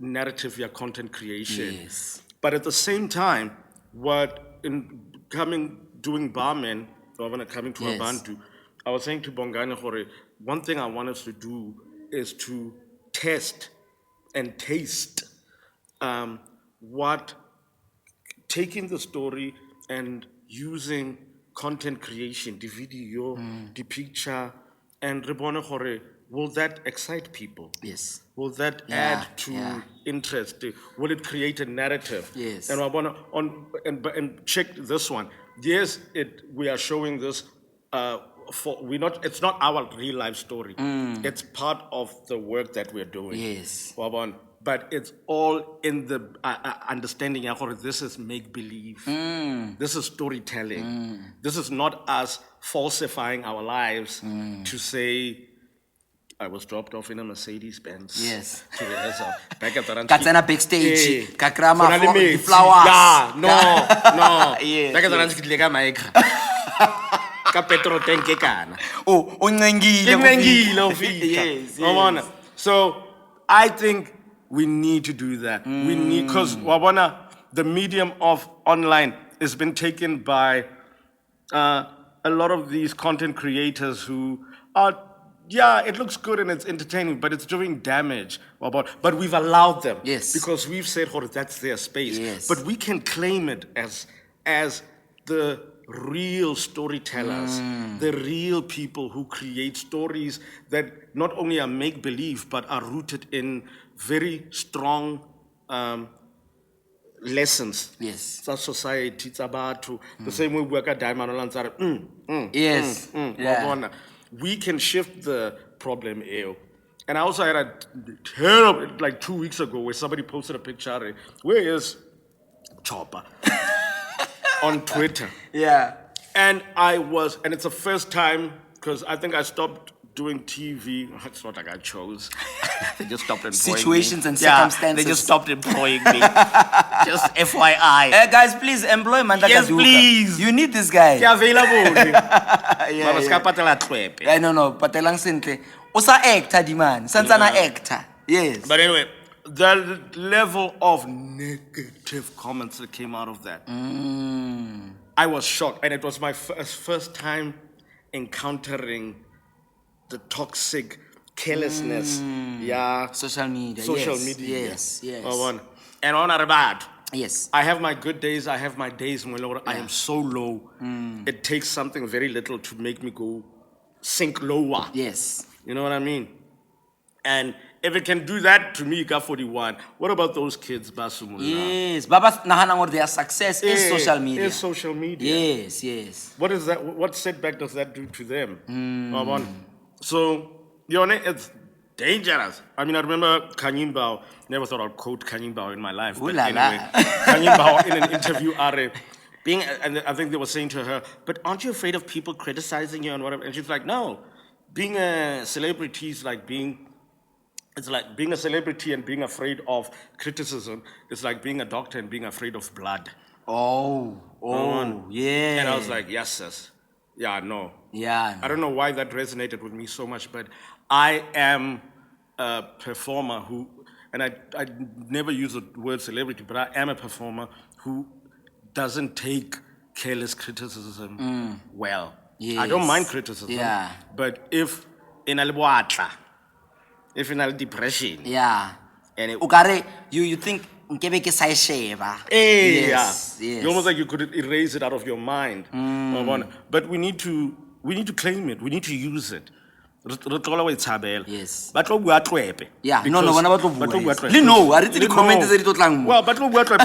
narrative, your content creation. But at the same time, doing barman, or when coming to Abantu, I was saying to Bongani, one thing I want us to do is to test and taste taking the story and using content creation, the video, the picture, and will that excite people? Yes. Will that add to interest? Will it create a narrative? Yes. And I want to and check this one. Yes, we are showing this. It's not our real life story. It's part of the work that we're doing. Yes. But it's all in the understanding. This is make believe. This is storytelling. This is not us falsifying our lives to say, I was dropped off in a Mercedes Benz. Yes. To rehearsal. Back at the Katsena backstage. Eh. Kakrama Go na le the metsi. flowers. Yeah, no. Yes, Back at the ranch ke tlile ka mic. Ka petrol tank e kana. Oh, uncengile. Ke ngengile ho fihla. Yes, Wa bona? So I think we need to do that. We need, because the medium of online has been taken by a lot of these content creators who are, it looks good and it's entertaining, but it's doing damage. But we've allowed them. Yes. Because we've said, that's their space. Yes. But we can claim it as the real storytellers, the real people who create stories that not only are make-believe, but are rooted in very strong lessons. Yes. It's our society, it's Abantu. The same way we work at Diamond Yes. Yeah. We can shift the problem. And I also had a terrible, like 2 weeks ago, where somebody posted a picture. Where is Chopper? On Twitter. Yeah. And it's the first time, because I think I stopped doing TV. It's not like I chose. They just stopped employing Situations me. and circumstances. They just stopped employing me. Just FYI. Guys, please employ Mandla Yes, Gaduka. please. You need this guy. They're available. No, patelang sentle. Usa actor di man. Sansana actor. Yes. But anyway, the level of negative comments that came out of that, I was shocked. And it was my first time encountering the toxic carelessness. Social media. Social Yes. media. Yes. And on a bad. Yes. I have my good days. I have my days when I am so low. It takes something very little to make me go sink lower. Yes. You know what I mean? And if it can do that to me, Ka 41, what about those kids, Basumula? Yes. Baba nahanang their success is social media. It's social media. Yes. What is that? What setback does that do to them? So, it's dangerous. I mean, I remember Kanyimbao. Never thought I'd quote Kanyimbao in my life. But anyway, Kanyimbao in an interview, and I think they were saying to her, but aren't you afraid of people criticizing you and whatever? And she's like, no. Being a celebrity is like it's like being a celebrity and being afraid of criticism. It's like being a doctor and being afraid of blood. Yeah. And I was like, yes, sis. Yeah, no. Yeah. I don't know why that resonated with me so much, but I am a performer who, and I never use the word celebrity, but I am a performer who doesn't take careless criticism well. Yes. I don't mind criticism. Yeah. But if in a depression. Yeah. And you think nkebe ke sa e sheba. Yes. Yes. Almost like you could erase it out of your mind. But we need to claim it. We need to use it. Yes. But Yeah. No, bona ba tlo bua. Le no, a re tse di comment tse di tlo tlang mo. Well, but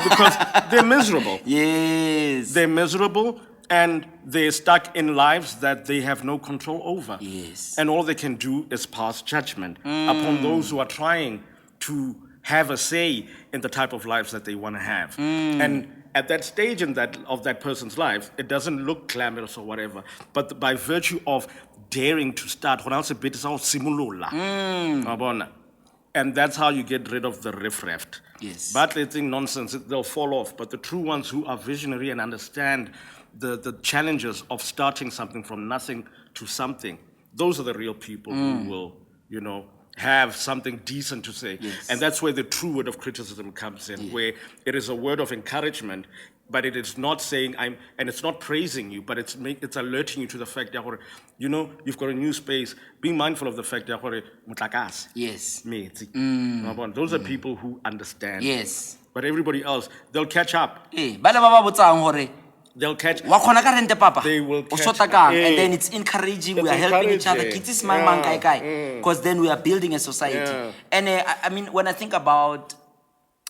because they're miserable. Yes. They're miserable and they're stuck in lives that they have no control over. Yes. And all they can do is pass judgment upon those who are trying to have a say in the type of lives that they want to have. And at that stage of that person's life, it doesn't look glamorous or whatever, but by virtue of daring to start, and that's how you get rid of the riffraff. Yes. But they think nonsense, they'll fall off. But the true ones who are visionary and understand the challenges of starting something from nothing to something, those are the real people who will, have something decent to say. Yes. And that's where the true word of criticism comes in, where it is a word of encouragement, but it is not saying and it's not praising you, but it's alerting you to the fact that, you've got a new space. Being mindful of the fact that, mutlakas. Yes. Those are people who understand. Yes. But everybody else, they'll catch up. Bana ba botsang hore they'll catch. Wa khona ka rente papa. They will O catch- shota kang, Yeah. and then it's encouraging. It's We are helping each other. encouraging. Kitsi mang mang kai kai. Yeah. Because then we are building a society. Yeah. And I mean, when I think about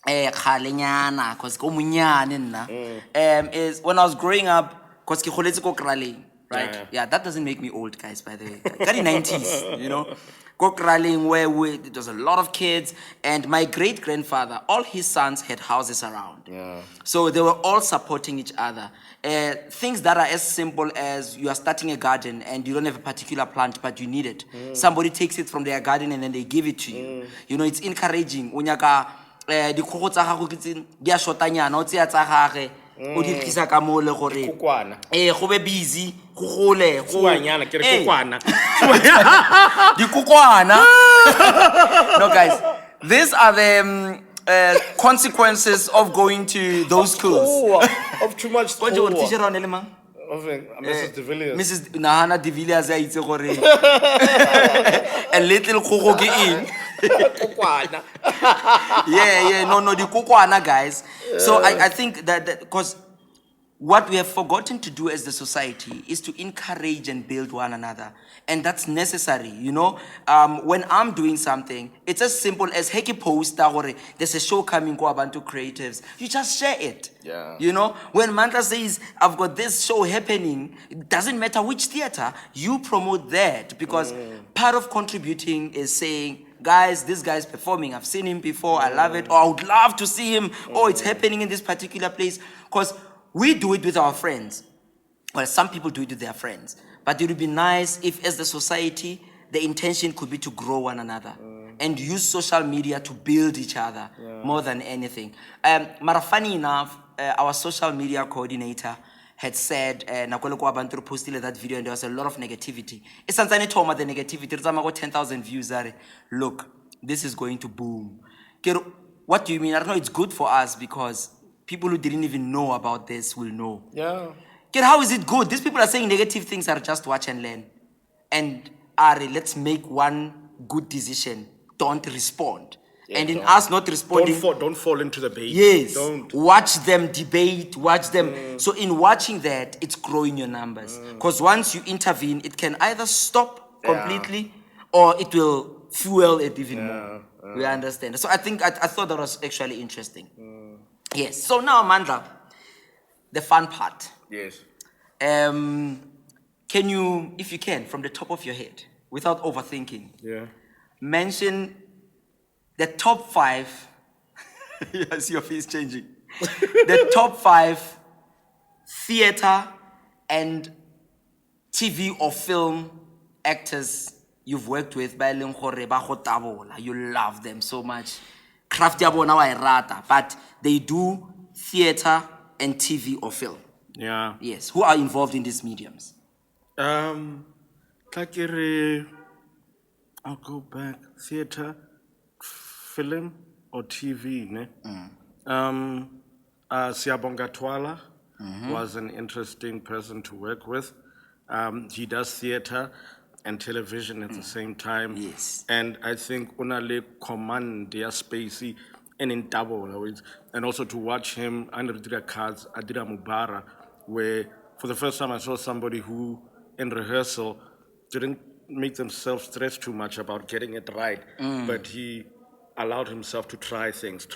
khalenyana, because ko munyane nna, is when I was growing up, because ke kholetse ko Kraleng, right? Yeah. Yeah, that doesn't make me old, guys. By the way, ka di 90s, you know. Ko Kraleng, where it was a lot of kids, and my great grandfather, all his sons had houses around. Yeah. So they were all supporting each other. Things that are as simple as you are starting a garden and you don't have a particular plant, but you need it. Somebody takes it from their garden and then they give it to you. You know, it's encouraging. Unyaka dikgogo tsa gago ke tse di a shotanyana o tseya tsa gage o di tlisa ka mo le gore Kukwana. go be busy go gole go Kuanyana, ke re kukwana. Dikukwana. No, guys, these are the consequences of going to those schools. Oh, of too much Konje o school. teacher ra ne le mang? Mrs. De Villiers. Mrs. Nahana De Villiers a itse gore a little kgogo ke eng. Kukwana. Yeah, no, the kukwana, guys. So I think that because what we have forgotten to do as the society is to encourage and build one another. And that's necessary, you know. When I'm doing something, it's as simple as heki post there's a show coming go Abantu creatives. You just share it. Yeah. You know, when Mandla says, I've got this show happening, it doesn't matter which theater, you promote that because part of contributing is saying, guys, this guy's performing. I've seen him before. I love it. Or I would love to see him. Oh, it's happening in this particular place. Because we do it with our friends. Well, some people do it with their friends. But it would be nice if, as the society, the intention could be to grow one another and use social media to build each other more than anything. Mara funny enough, our social media coordinator had said, Nakwele ko Abantu posted that video and there was a lot of negativity. It's Sanzani Toma, the negativity. There's about 10,000 views. Look, this is going to boom. What do you mean? I don't know. It's good for us because people who didn't even know about this will know. Yeah. How is it good? These people are saying negative things are just watch and learn. And Ari, let's make one good decision. Don't respond. Yeah, and in don't. us not responding, Don't fall into the bait. yes, Don't. watch them debate, watch them. So in watching that, it's growing your numbers. Because once you intervene, it can either stop completely or it will fuel it even more. We understand. So I thought that was actually interesting. Yes. So now, Mandla, the fun part. Yes. Can you, if you can, from the top of your head, without overthinking, mention the top 5, I see your face changing, the top 5 theater and TV or film actors you've worked with, by you love them so much. Craft ya bona wa e rata, but they do theater and TV or film. Yeah. Yes, who are involved in these mediums? Kakere, I'll go back. Theater, film, or TV, ne? Siabonga Twala was an interesting person to work with. He does theater and television at the same time. Yes. And I think Unale command their spacey and in double. And also to watch him under the cards, Adira Mubara, where for the first time I saw somebody who in rehearsal didn't make themselves stress too much about getting it right, but he allowed himself to try things.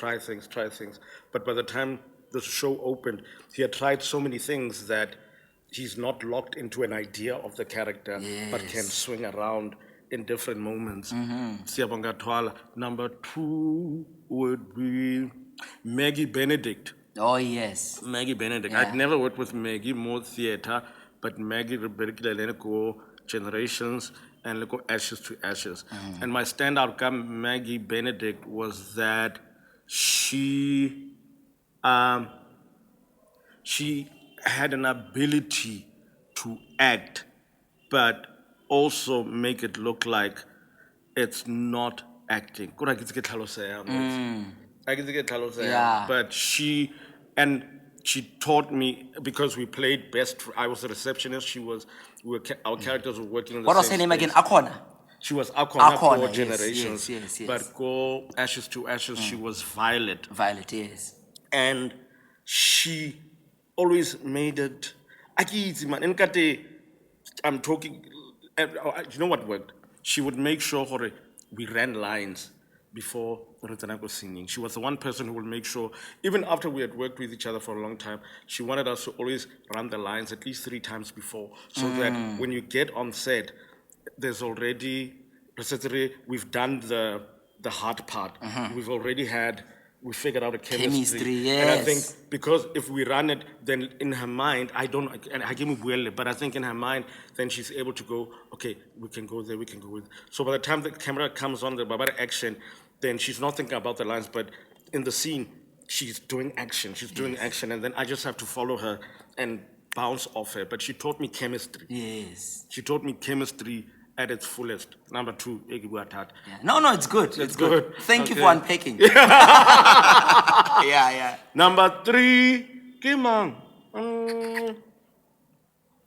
But by the time the show opened, he had tried so many things that he's not locked into an idea of the character, but can swing around in different moments. Siabonga Twala. Number 2 would be Maggie Benedict. Oh, yes. Maggie Benedict. Yeah. I'd never worked with Maggie, more theater, but Maggie go Generations and go Ashes to Ashes. And my standout come Maggie Benedict was that she had an ability to act, but also make it look like it's not acting. Yeah. But she taught me, because we played I was a receptionist, our characters were working in the What was same her name space. again? Akona? She was Akona Akona, for yes, Generations. yes. But go Ashes to Ashes, she was Violet. Violet, yes. And she always made it. Man, I'm talking. You know what worked? She would make sure we ran lines before Ritanako singing. She was the one person who would make sure, even after we had worked with each other for a long time, she wanted us to always run the lines at least 3 times before, so that when you get on set, there's already, we've done the hard part. We figured out a chemistry. And I think because if we run it, then in her mind, and I give me well, but I think in her mind, then she's able to go, okay, we can go there, we can go with. So by the time the camera comes on the Babara action, then she's not thinking about the lines, but in the scene, she's doing action, and then I just have to follow her and bounce off her. But she taught me chemistry. Yes. She taught me chemistry at its fullest. Number 2, yeah. No, it's good. It's good. Thank you for unpacking. Yeah. Number 3, Kimang.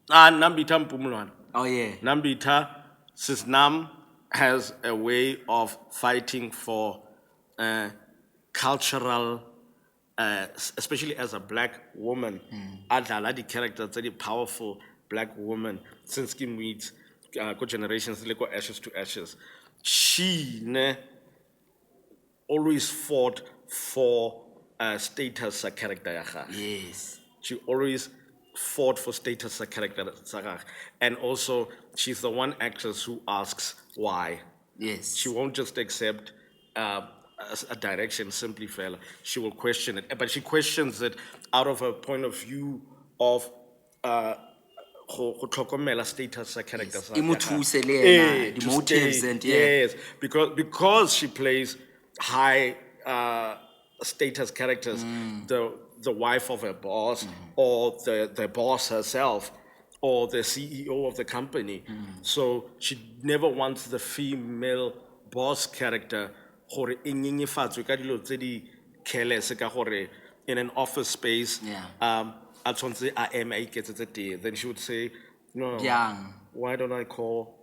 Nambita Mpumulwan. Oh yeah. Nambita, since Nam has a way of fighting for cultural, especially as a black woman, Adala, the character, very powerful black woman, since Kim meets generations, like ashes to ashes. She always fought for status character. Yes. She always fought for status character. And also, she's the one actress who asks why. Yes. She won't just accept a direction simply fail. She will question it. But she questions it out of a point of view of status characters. The motives and yes, because she plays high status characters, the wife of a boss, or the boss herself, or the CEO of the company. So she never wants the female boss character in an office space. Then she would say, no, why don't I call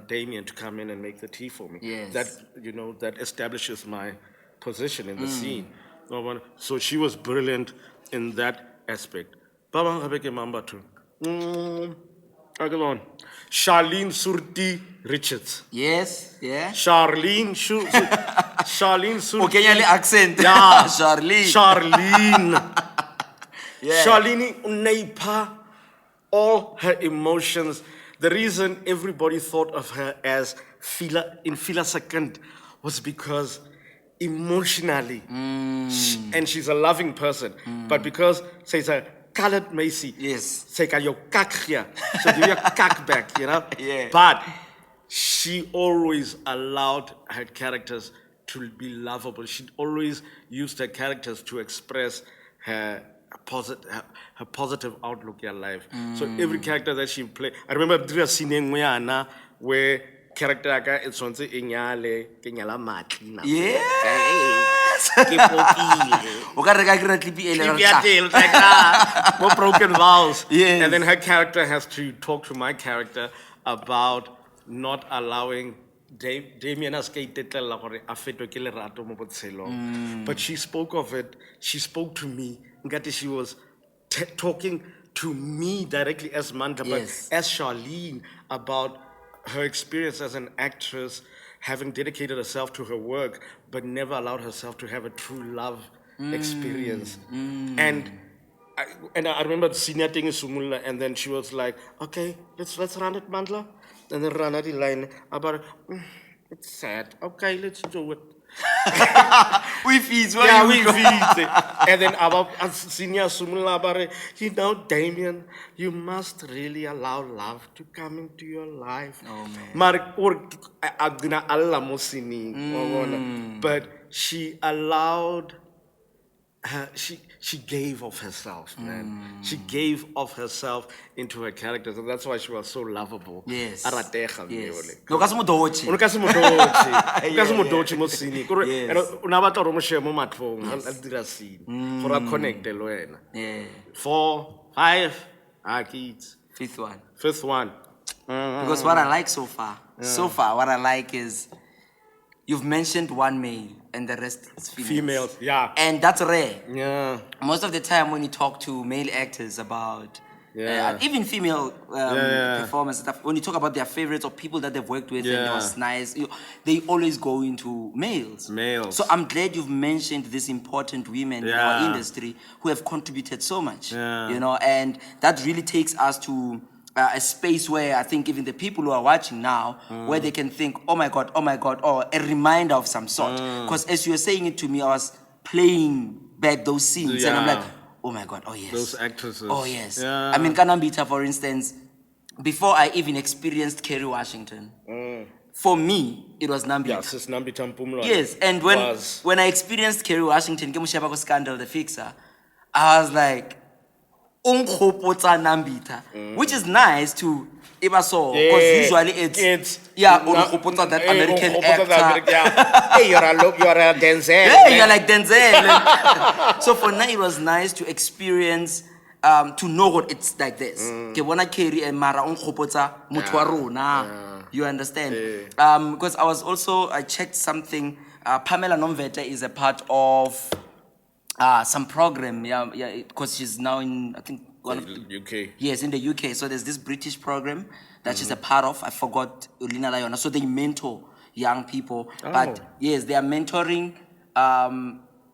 Damien to come in and make the tea for me? Yes. That establishes my position in the scene. So she was brilliant in that aspect. Charlene Surti Richards. Yes, yeah. Charlene Surti. Okay, accent. Yeah. Charlene. Yeah. Charlene Unaipa, all her emotions. The reason everybody thought of her as in Fila Second was because emotionally, and she's a loving person, but because, say, it's a colored Macy, yes, say, your kak here, so give you a kak back, Yeah. But she always allowed her characters to be lovable. She always used her characters to express her positive outlook in life. So every character that she played, I remember there was a scene where character is on the inyale kenyala matli na. Yes. More broken vowels. Yes. And then her character has to talk to my character about not allowing Damien as but she spoke of it. She spoke to me. She was talking to me directly as Mandla, Yes. but as Charlene, about her experience as an actress, having dedicated herself to her work, but never allowed herself to have a true love experience. And I remember senior thing in Sumulla, and then she was like, "Okay, let's run it, Mandla," and then run the line about it's sad. Okay, let's do it. We feed. And then about senior Sumulla about Damien, you must really allow love to come into your life. Oh man. But she allowed her, she gave of herself, man. She gave of herself into her characters, and that's why she was so lovable. Yes. Yes. No, kasi mo dochi. Yeah. 4, 5, kids. Fifth one. Because what I like so far, what I like is you've mentioned one male. and the rest is females. Females, yeah. And that's rare. Yeah. Most of the time when you talk to male actors about, even female performers and stuff, when you talk about their favorites or people that they've worked with and it was nice, they always go into males. So I'm glad you've mentioned these important women in our industry who have contributed so much, you know, and that really takes us to a space where I think even the people who are watching now, where they can think, oh my God, or a reminder of some sort. Because as you were saying it to me, I was playing back those scenes and I'm like, oh my God, oh yes. Those actresses. Oh yes. I mean, Kanambita, for instance, before I even experienced Kerry Washington, for me, it was Nambita. Yes, it's Nambita Mpumlo. Yes, and when I experienced Kerry Washington, Kemushabako Scandal, The Fixer, I was like, Nambita, which is nice to because usually it's that American actor. Hey, you're a Denzel. Yeah, you're like Denzel. So for now, it was nice to experience, to know what it's like this. You understand? Because I checked something. Pamela Nomvete is a part of some program, because she's now in, I think, UK. Yes, in the UK. So there's this British program that she's a part of. I forgot Ulina Layona. So they mentor young people. But yes, they are mentoring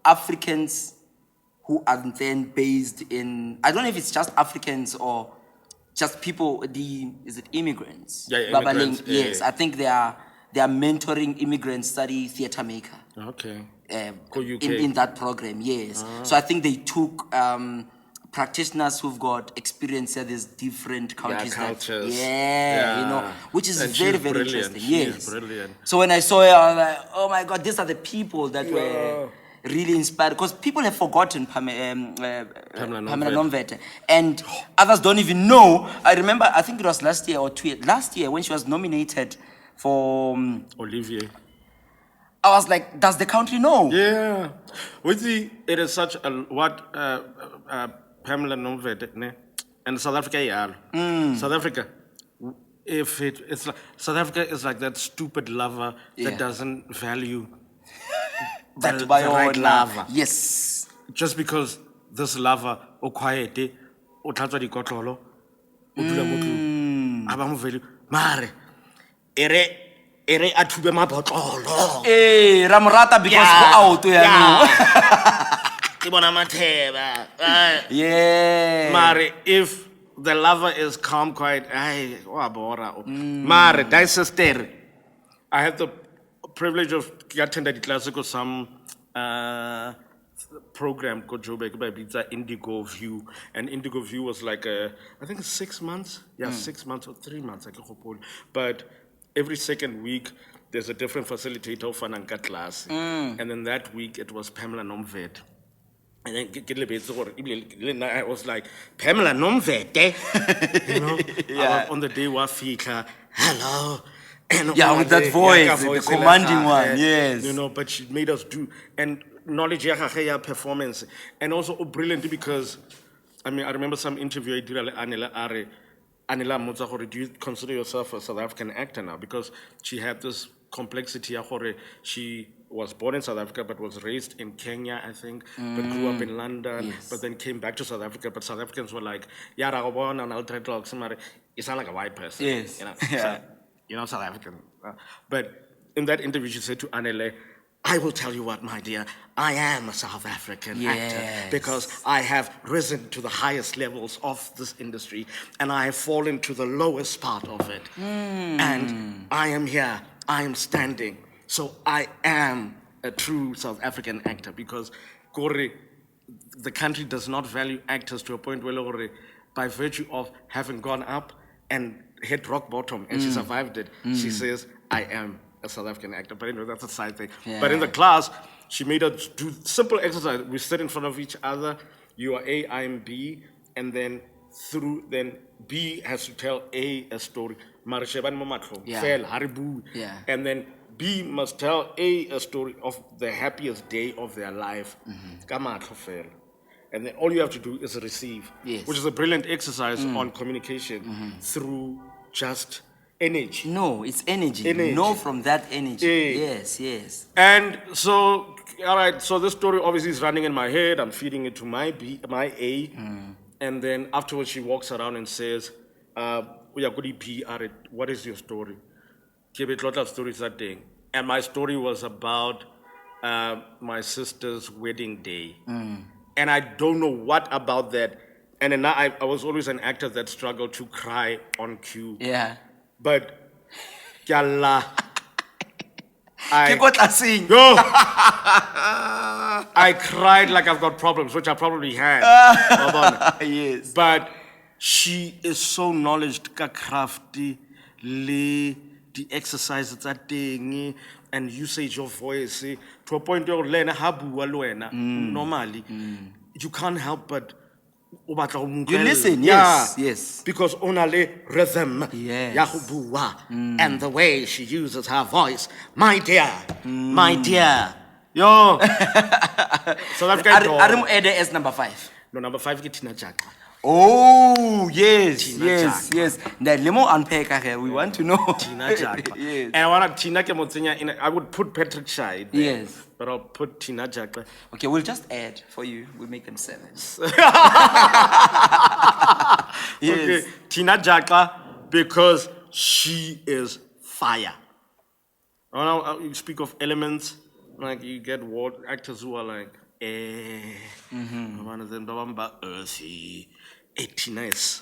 Africans who are then based in, I don't know if it's just Africans or just people, is it immigrants? Yeah, immigrants. Yes, I think they are mentoring immigrants study theater maker. Okay. In that program, yes. So I think they took practitioners who've got experience at these different countries. Cultures. You know, which is very, very interesting. Yes. Brilliant. So when I saw it, I was like, oh my God, these are the people that were really inspired. Because people have forgotten Pamela Nomvete. And others don't even know. I remember, I think it was last year or 2 years. Last year when she was nominated for Olivier. I was like, does the country know? Yeah. It is such a Pamela Nomvete and South Africa South Africa. South Africa is like that stupid lover that doesn't value the right lover. Yes. Just because this lover o quiet o tlatswa dikotlolo o dula mo tlung a ba mo value mare ere a thube mabotlolo ramorata because go out ke bona matheba yeah mare if the lover is calm quiet ay wa bora mare dai sister I had the privilege of attending the classical some program called Joburg by Pizza Indigo View, and Indigo View was like I think 6 months, 6 months or 3 months, but every second week there's a different facilitator for Nanka class, and then that week it was Pamela Nomvete. And then I was like, Pamela Nomvete, you know, I was on the day wa fika, hello. And with that voice, the commanding one, yes. You know, but she made us do, and knowledge, performance, and also brilliant because, I mean, I remember some interview I did with Anila Mozahori, do you consider yourself a South African actor now? Because she had this complexity, she was born in South Africa but was raised in Kenya, I think, but grew up in London, but then came back to South Africa, but South Africans were like, you sound like a white person. Yes. You know? You know, South African. But in that interview, she said to Anele, I will tell you what, my dear, I am a South African actor because I have risen to the highest levels of this industry and I have fallen to the lowest part of it. And I am here, I am standing. So I am a true South African actor because the country does not value actors to a point where by virtue of having gone up and hit rock bottom and she survived it, she says, I am a South African actor. But anyway, that's a side thing. But in the class, she made us do simple exercise. We sit in front of each other. You are A, I am B, and then B has to tell A story. And then B must tell A story of the happiest day of their life. And then all you have to do is receive, which is a brilliant exercise on communication through just energy. No, it's energy. Energy. Know from that energy. Yeah. Yes, yes. And so, all right, so this story obviously is running in my head. I'm feeding it to my A. And then afterwards, she walks around and says, what is your story? Give it a lot of stories that day. And my story was about my sister's wedding day. And I don't know what about that. And then I was always an actor that struggled to cry on cue. Yeah. But, yalla. Keep on sing. Yo, I cried like I've got problems, which I probably had. Yes. But she is so knowledgeable, ka crafty, the exercises that thing, and usage of voice, to a point where normally, you can't help but you listen, yeah, yes. because only rhythm, Yes. and the way she uses her voice, my dear, yo. So that's good. Adam Ede as number 5. No, number 5 get Tina Jack. Oh, yes, Tina yes, Jack. yes. Now, Lemo unpack here. We want to know. Tina Jack. Yes. And I want Tina Kemotinya in. I would put Patrick Shide. Yes. But I'll put Tina Jack. Okay, we'll just add for you. We'll make them 7. Yes. Okay, Tina Jaka, because she is fire. You speak of elements, like you get actors who are like, one of them, earthy. Tina is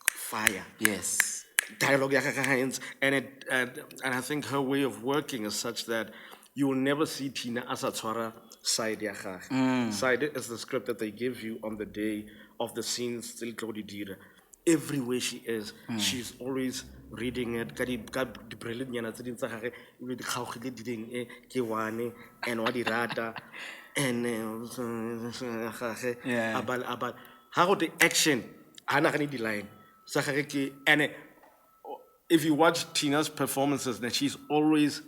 fire. Yes. Dialogue, and I think her way of working is such that you will never see Tina as a Twara side. Side is the script that they give you on the day of the scenes. Still, everywhere she is, she's always reading it. And about how the action, the line. And if you watch Tina's performances, then she's always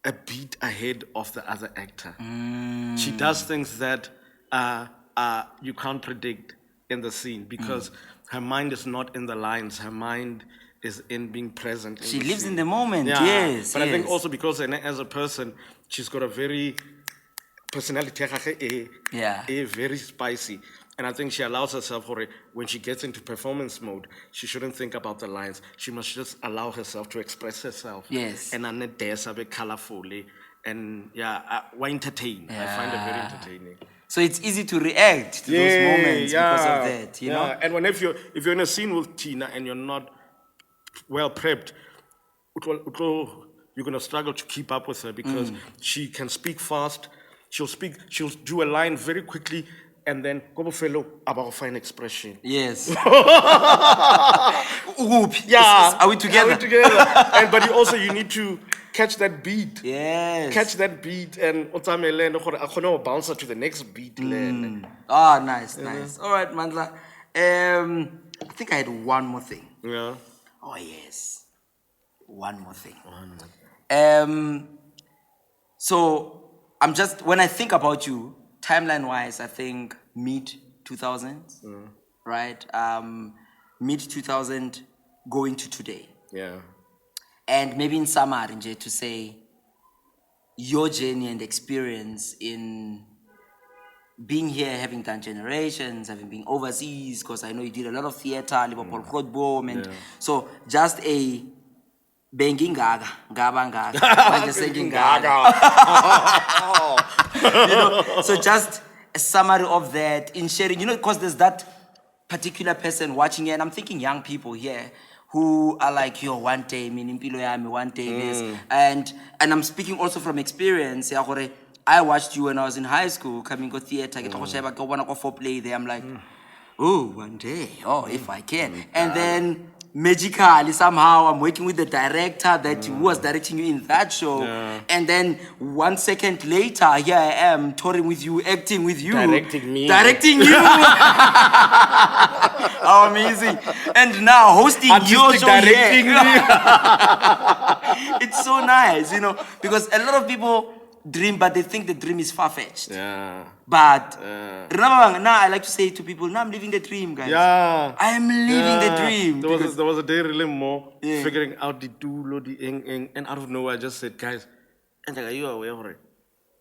a beat ahead of the other actor. She does things that you can't predict in the scene because her mind is not in the lines. Her mind is in being present. She lives in the moment. Yes. But I think also because as a person, she's got a very personality, very spicy. And I think she allows herself for it when she gets into performance mode. She shouldn't think about the lines. She must just allow herself to express herself. Yes. And then dance a bit colorfully. And why entertain? I find it very entertaining. So it's easy to react to those moments because of that, you know? And if you're in a scene with Tina and you're not well prepped, you're going to struggle to keep up with her because she can speak fast. She'll do a line very quickly and then go fellow about fine expression. Yes. Yeah. Are we together? But you need to catch that beat. Yes. Catch that beat and bounce to the next beat. Nice. All right, Mandla. I think I had one more thing. Yeah. Oh, yes. One more thing. So when I think about you, timeline-wise, I think mid-2000s, right? Mid-2000 going to today. Yeah. And maybe in summary, to say your journey and experience in being here, having done Generations, having been overseas, because I know you did a lot of theater, Liverpool Grootboom, and so just a banging gaga, just singing gaga. So just a summary of that in sharing, because there's that particular person watching here, and I'm thinking young people here who are like, yo, one day, one day this. And I'm speaking also from experience. I watched you when I was in high school, coming to theater, go play there. I'm like, oh, one day, if I can. And then magically somehow I'm working with the director who was directing you in that show, and then 1 second later here I am touring with you, acting with you, directing you. How amazing. And now hosting your show directing here. It's so nice, because a lot of people dream, but they think the dream is far-fetched. Yeah. But now I like to say to people, now I'm living the dream, guys. Yeah. I am living the Yeah. dream. There was a day really more Yeah. figuring out the tulo, the ing, and out of nowhere I just said, guys, and are you aware of it?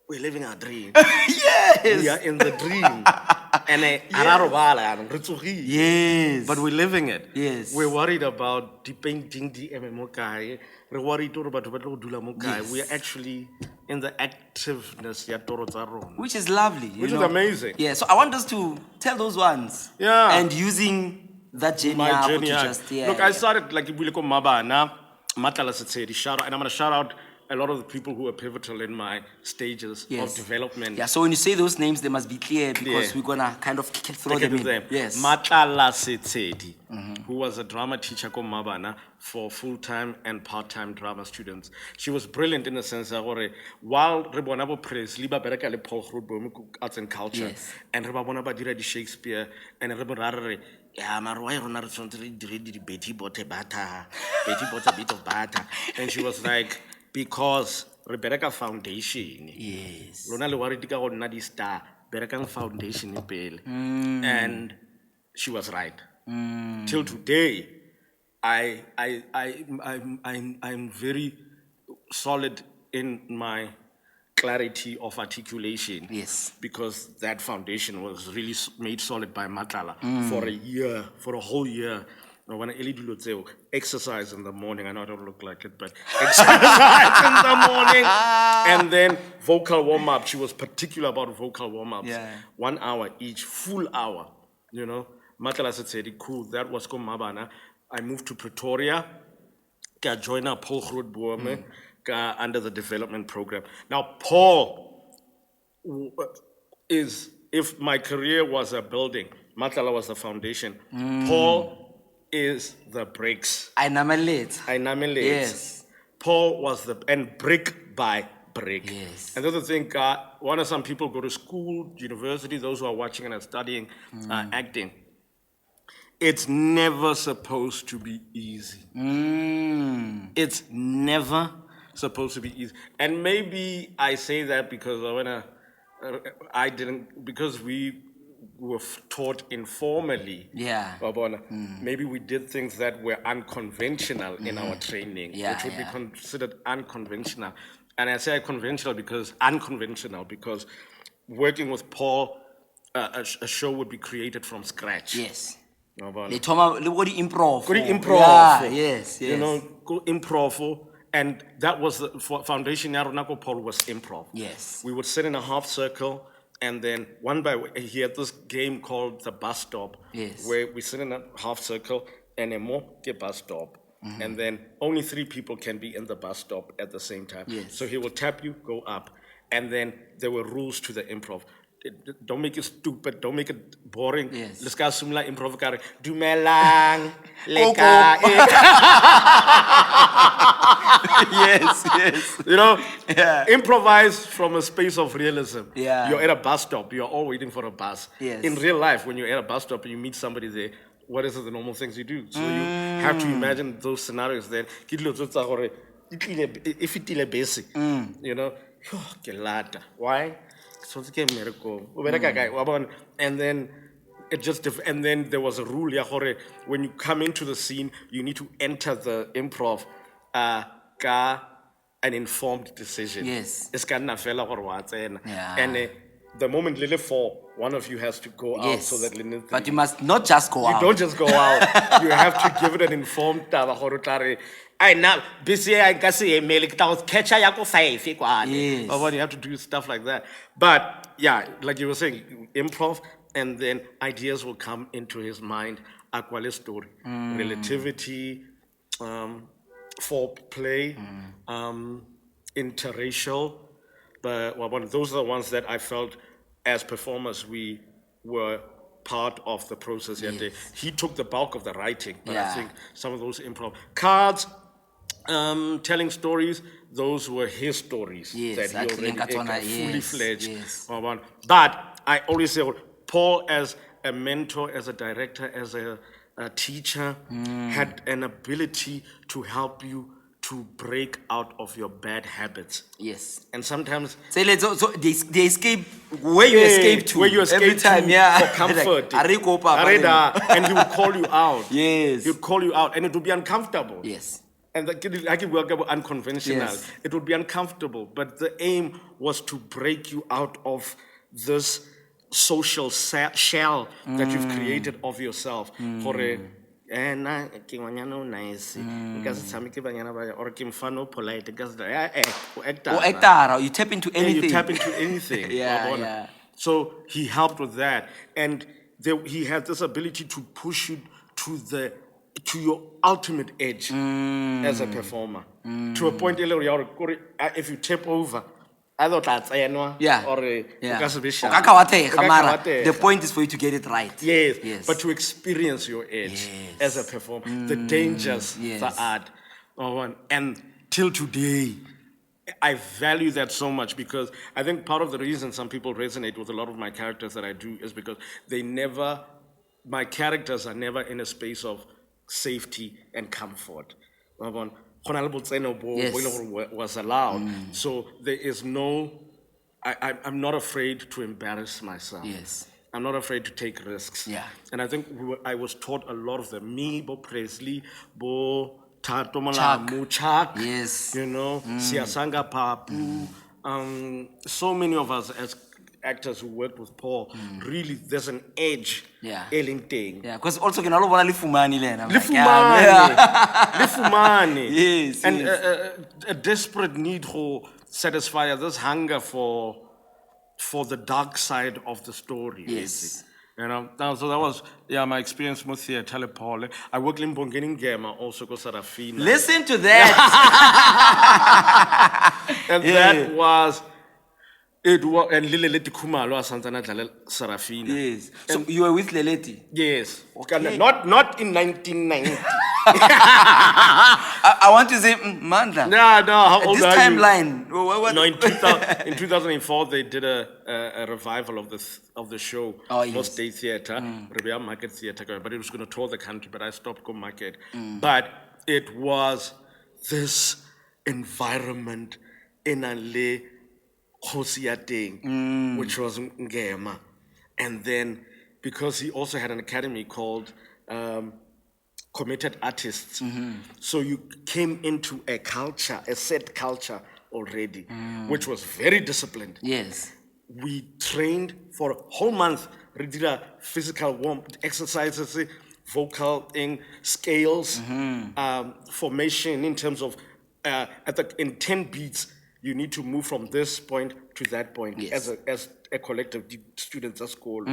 We're living our dream. Yes. We are in the dream. And Yes. but we're living it. Yes. We're worried about the painting the MMO guy. We're worried about Yes. we are actually in the activeness ya toro tsa rona. Which is lovely. Which is amazing. Yeah, so I want us to tell those ones. Yeah. And using that journey My up journey. to out. just, yeah. Look, I started like Ibuliko Mabana, Matala Setsedi, shout out, and I'm gonna shout out a lot of the people who are pivotal in my stages of development. Yeah, so when you say those names, they must be clear because we're gonna kind of throw them in. Yes. Matala Setsedi, who was a drama teacher called Mabana for full-time and part-time drama students. She was brilliant in the sense that while Rebonabo Press, Liba Bereka le Paul Grootboom, Arts and Culture, and Rebonaba Dira di Shakespeare, and Reborare, yeah, Marwai Ronald did Betty Bote Bata, Betty Bote a bit of butter. And she was like, because Rebecca Foundation, Yes. Ronald Waridika or Nadi Star, Bereka Foundation in Pale. And she was right. Till today, I'm very solid in my clarity of articulation. Yes. Because that foundation was really made solid by Matala for a year, for a whole year. When I exercise in the morning, I know I don't look like it, but exercise in the morning. And then vocal warm-up. She was particular about vocal warm-ups. Yeah. 1 hour each, full hour, you know. Matala said, cool, that was called Mabana. I moved to Pretoria, joined up Paul Grootboom under the development program. Now, Paul is, if my career was a building, Matala was the foundation. Paul is the bricks. I nominate. Yes. Paul was and brick by brick. Yes. And the other thing, one of some people go to school, university, those who are watching and are studying acting. It's never supposed to be easy. It's never supposed to be easy. And maybe I say that because because we were taught informally. Yeah. Maybe we did things that were unconventional in our training, which would be considered unconventional. And I say unconventional because working with Paul, a show would be creted from scratch. Yes. Improv. Yeah, yes. You know, go improv. And that was the foundation. Paul was improv. Yes. We would sit in a half circle, and then he had this game called the bus stop. Yes. Where we sit in a half circle and a more bus stop. And then only 3 people can be in the bus stop at the same time. Yes. So he will tap you, go up. And then there were rules to the improv. Don't make it stupid. Don't make it boring. Yes. Let's go simula improv kare. Dumelang leka. Yes. You know, improvise from a space of realism. Yeah. You're at a bus stop. You're all waiting for a bus. Yes. In real life, when you're at a bus stop and you meet somebody there, what is the normal things you do? So you have to imagine those scenarios there. If it basic, you know, why? And then and then there was a rule, when you come into the scene, you need to enter the improv an informed decision. Yes. Yeah. And the moment Lily fall, one of you has to go out so that Lily. But you must not just go out. You don't just go out. You have to give it an informed I now busy I can see a mail catch yako 5. Yes. But you have to do stuff like that. But yeah, like you were saying, improv, and then ideas will come into his mind. Aquale story, relativity, foreplay, interracial. But those are the ones that I felt as performers we were part of the process. Yes. He took the bulk of the writing, but I think some of those improv cards, telling stories, those were his stories that he already fully fledged. Yes. But I always say, Paul as a mentor, as a director, as a teacher, had an ability to help you to break out of your bad habits. Yes. And sometimes So they escape where you escape to where you escape every time, to yeah. for comfort. Like, And he would call you out. Yes. He would call you out, and it would be uncomfortable. Yes. And like it work unconventional. Yes. It would be uncomfortable, but the aim was to break you out of this social shell that you've created of yourself. For a nice because or polite because you tap into anything. you tap into anything. Yeah. So he helped with that, and he had this ability to push you to your ultimate edge as a performer. To a point if you tip over, I thought that's Yeah. or The point is for you to get it right. Yes. But to experience your edge as a performer, the dangers, the art. And till today, I value that so much because I think part of the reason some people resonate with a lot of my characters that I do is because my characters are never in a space of safety and comfort. Was allowed. So there is I'm not afraid to embarrass myself. Yes. I'm not afraid to take risks. Yeah. And I think I was taught a lot of them. Me, Bo Presley, Bo Tato Chuck. Yes. Siasanga Papu. So many of us as actors who worked with Paul, really there's an edge. Yeah. Yeah, because also can all want Lifumani then. Lifumani. Yes. And a desperate need to satisfy this hunger for the dark side of the story. Yes. Basically. So that was my experience with theatre, Paul. I worked in Bongani Bennedict also go Sarafina. Listen to that. And that was. It was and Lileleti Kumalo Santana Sarafina. Yes. So you were with Leleti? Yes. Okay. Not in 1990. I want to say Mandla. No. How old this are timeline. You? No, in 2004 they did a revival of the show. Oh, yes. Most Day Theatre, Rebea Market Theatre, but it was going to tour the country. But I stopped Go Market. But it was this environment in a which was Ngema. And then, because he also had an academy called Committed Artists, so you came into a set culture already, which was very disciplined. Yes. We trained for a whole month, we did a physical warm exercises, vocal scales, formation in terms of, in 10 beats, you need to move from this point to that point as a collective, the students at school.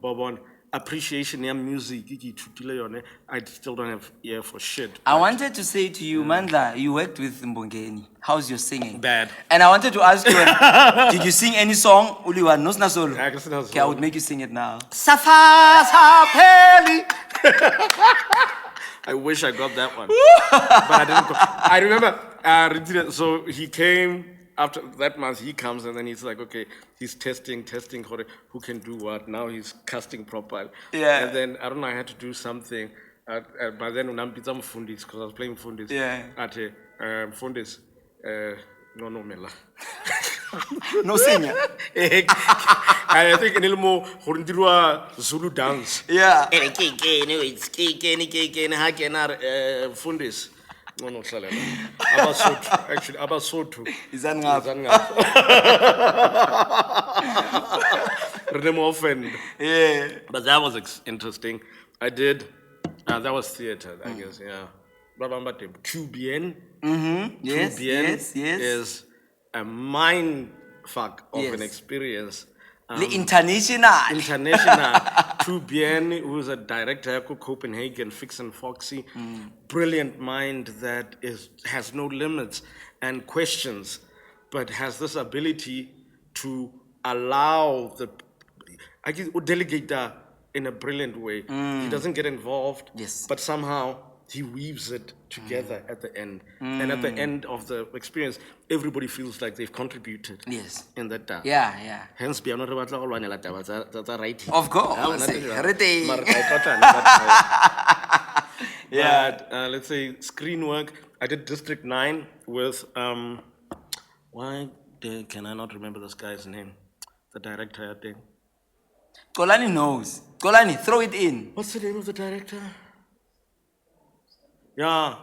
But appreciation of music, I still don't have ear for shit. I wanted to say to you, Mandla, you worked with Mbongeni. How's your singing? Bad. And I wanted to ask you, did you sing any song? Uliwa Nosna Solo. Okay, I would make you sing it now. Safa Sapeli. I wish I got that one. But I didn't. I remember, so he came, after that month he comes and then he's like, okay, he's testing who can do what. Now he's casting proper. Yeah. And then, I don't know, I had to do something. By then, I'm Fundis, because I was playing Fundis. Yeah. At Fundis, no, Mela. No singer. I think in Ilmo, Zulu dance. Yeah. Fundis. No, Abasotu. Is that enough? Offend. Yeah. But that was interesting. I did. That was theater, I guess. Yeah. QBN. Yes. QBN is a mind fuck of an experience. International. QBN, who's a director at Copenhagen, Fix and Foxy, brilliant mind that has no limits and questions, but has this ability to allow delegate that in a brilliant way. He doesn't get involved, but somehow he weaves it together at the end. And at the end of the experience, everybody feels like they've contributed. Yes. In that time. Yeah. Hence, we are not about Of course. Yeah. But let's say screen work. I did District 9 with can I not remember this guy's name? The director, I think. Kolani knows. Kolani, throw it in. What's the name of the director? Yeah.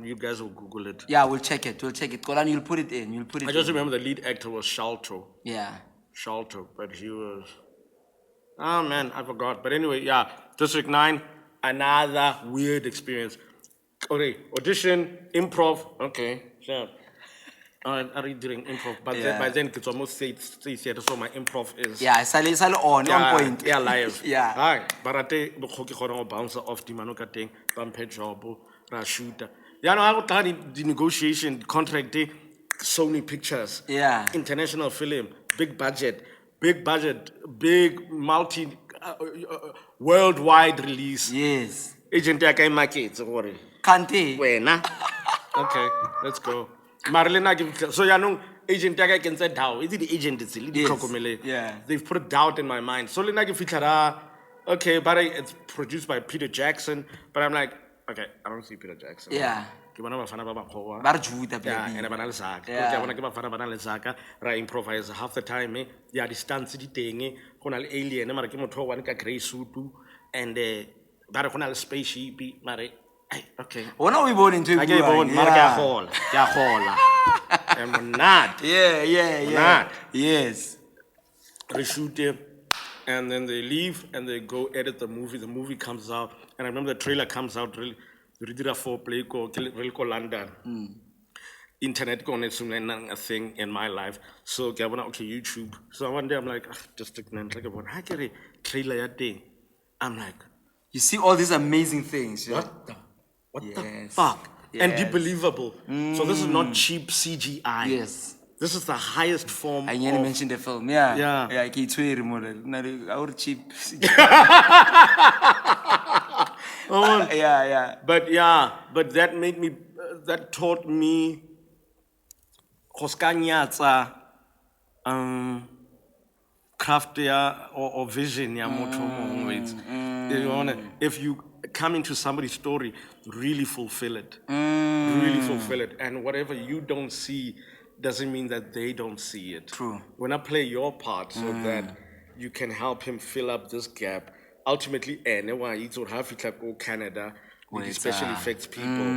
You guys will Google it. Yeah, we'll check it. Kolani, you'll put it in. I just remember the lead actor was Shalto. Yeah. Shalto, but he was. Oh man, I forgot. But anyway, yeah, District 9, another weird experience. Okay, audition, improv. Okay, sure. Are you doing improv? But by then, it's almost say so my improv is. Yeah, it's on point. Yeah, live. Yeah. Hi, barate bukhoki khona bounce off di mano ka teng, bampe job, ra shooter. Yeah, no, I would the negotiation contract, Sony Pictures. Yeah. International film, big budget, big multi worldwide release. Yes. Agent Yakai market, worry. Kante. Wena. Okay, let's go. Marilena, so you know, agent Yakai can say how. Is it the agent? It's Yeah. They've put doubt in my mind. So Lena Gifitara, okay, but it's produced by Peter Jackson. But I'm like, okay, I don't see Peter Jackson. Yeah. Ke bona bafana ba bakgowa. Ba re juta Yeah, baby. and ba na le saka. Yeah. Ke bona ke bafana ba na le saka, ra improvise half the time. Yeah, distance di teng, go na le alien, mara ke motho wa ka gray suit and ba re go na le spaceship, mara okay. Wona we born into I get born, mara ke a gola. I'm not. Yeah. Yes. They shoot it, and then they leave, and they go edit the movie. The movie comes out, and I remember the trailer comes out really did a foreplay ko London. Internet ko a thing in my life. So okay, YouTube. So one day I'm like, District 9, like I get a trailer ya day. I'm like, You see all these amazing things. Yeah? what the Yes. fuck? And Yes. believable. So this is not cheap CGI. Yes. This is the highest form I of... nearly mentioned the film. Yeah. Yeah. Yeah, it's very model. Our cheap. Yeah. But that made me, that taught me, craft or vision ya motho mongwe. You know, if you come into somebody's story, really fulfill it. Really fulfill it. And whatever you don't see doesn't mean that they don't see it. True. When I play your part so that you can help him fill up this gap, ultimately, anyone it's would have it like Canada with special effects people,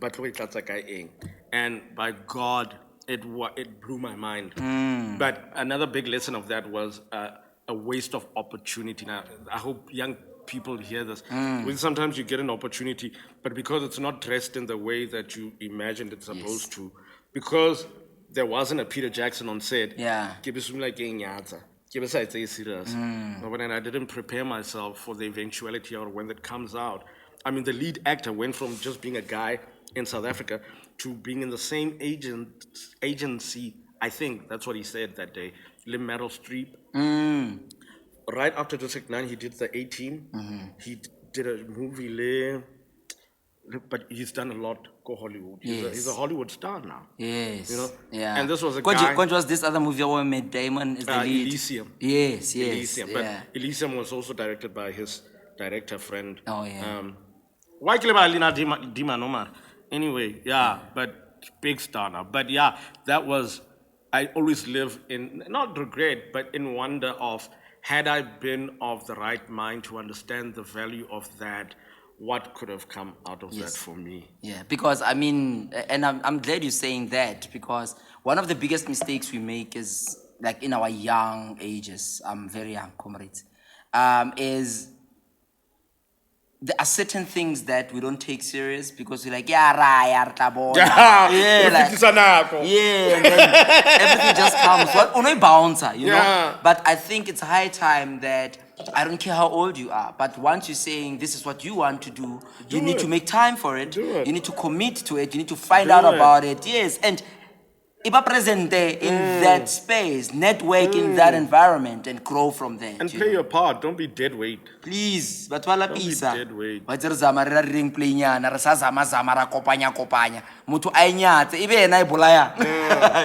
but and by God, it blew my mind. But another big lesson of that was a waste of opportunity. Now, I hope young people hear this. Sometimes you get an opportunity, but because it's not dressed in the way that you imagined it's supposed to, because there wasn't a Peter Jackson on set. Yeah. Serious. But then I didn't prepare myself for the eventuality or when it comes out. I mean, the lead actor went from just being a guy in South Africa to being in the same agency. I think that's what he said that day. Meryl Streep. Right after District 9, he did the 18. He did a movie, but he's done a lot go Hollywood. He's a Hollywood star now. Yes. You know? Yeah. And this was a guy... What was this other movie where Matt Damon is the lead? Elysium. Yes. Elysium. But Yeah. Elysium was also directed by his director friend. Oh, yeah. Why Dima Nomar? Anyway, yeah, but big star now. But yeah, that was... I always live in, not regret, but in wonder of, had I been of the right mind to understand the value of that, what could have come out of that for me? Yeah, because I mean, and I'm glad you're saying that, because one of the biggest mistakes we make is, like in our young ages, I'm very young, comrades, is there are certain things that we don't take serious because we're like, and then everything just comes. Only bouncer, you know. But I think it's high time that I don't care how old you are, but once you're saying this is what you want to do, you need to make time for it. You need to commit to it. You need to find out about it. Yes, and iba presente in that space, network in that environment, and grow from there. And play your part. Don't be dead weight. Please, but wala Don't be pisa. dead weight. Wa tsere zama re ring play nyana, re sa zama ra kopanya. Motho a inyatse, ibe ena e bolaya.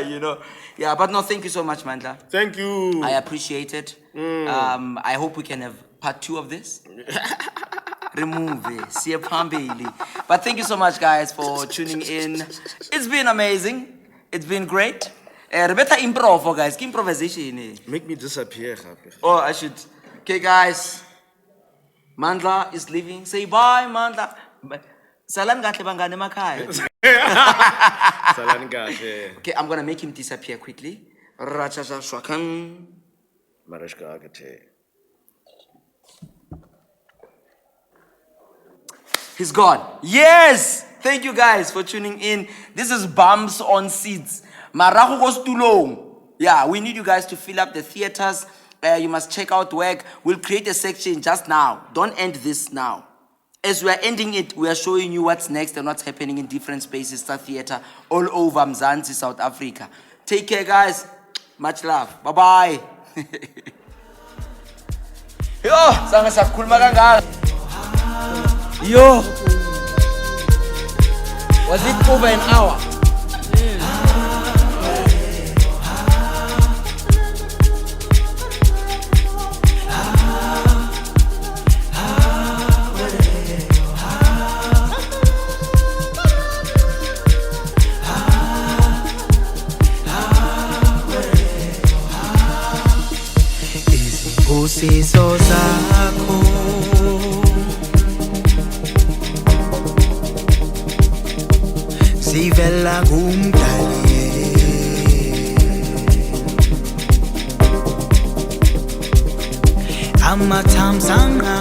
You know. Yeah, but no, thank you so much, Mandla. Thank you. I appreciate it. I hope we can have part 2 of this? Remove it. Siya phambili. But thank you so much, guys, for tuning in. It's been amazing. It's been great. Better improv, guys. Improvisation. Make me disappear, happy. Oh, I should. Okay, guys. Mandla is leaving. Say bye, Mandla. Salam kahle bangane emakhaya. Salam kahle. Okay, I'm gonna make him disappear quickly. Rachacha shwakan. Marashka agate. He's gone. Yes! Thank you guys for tuning in. This is Bumps on Seats. Marago goes too long. Yeah, we need you guys to fill up the theaters. You must check out work. We'll create a section just now. Don't end this now. As we are ending it, we are showing you what's next and what's happening in different spaces, Star Theater, all over Mzansi, South Africa. Take care, guys. Much love. Bye-bye. Yo, sanga sakhuluma kangaka. Yo, was it over an hour? Usizo zakho sivela kumdali amathamsanqa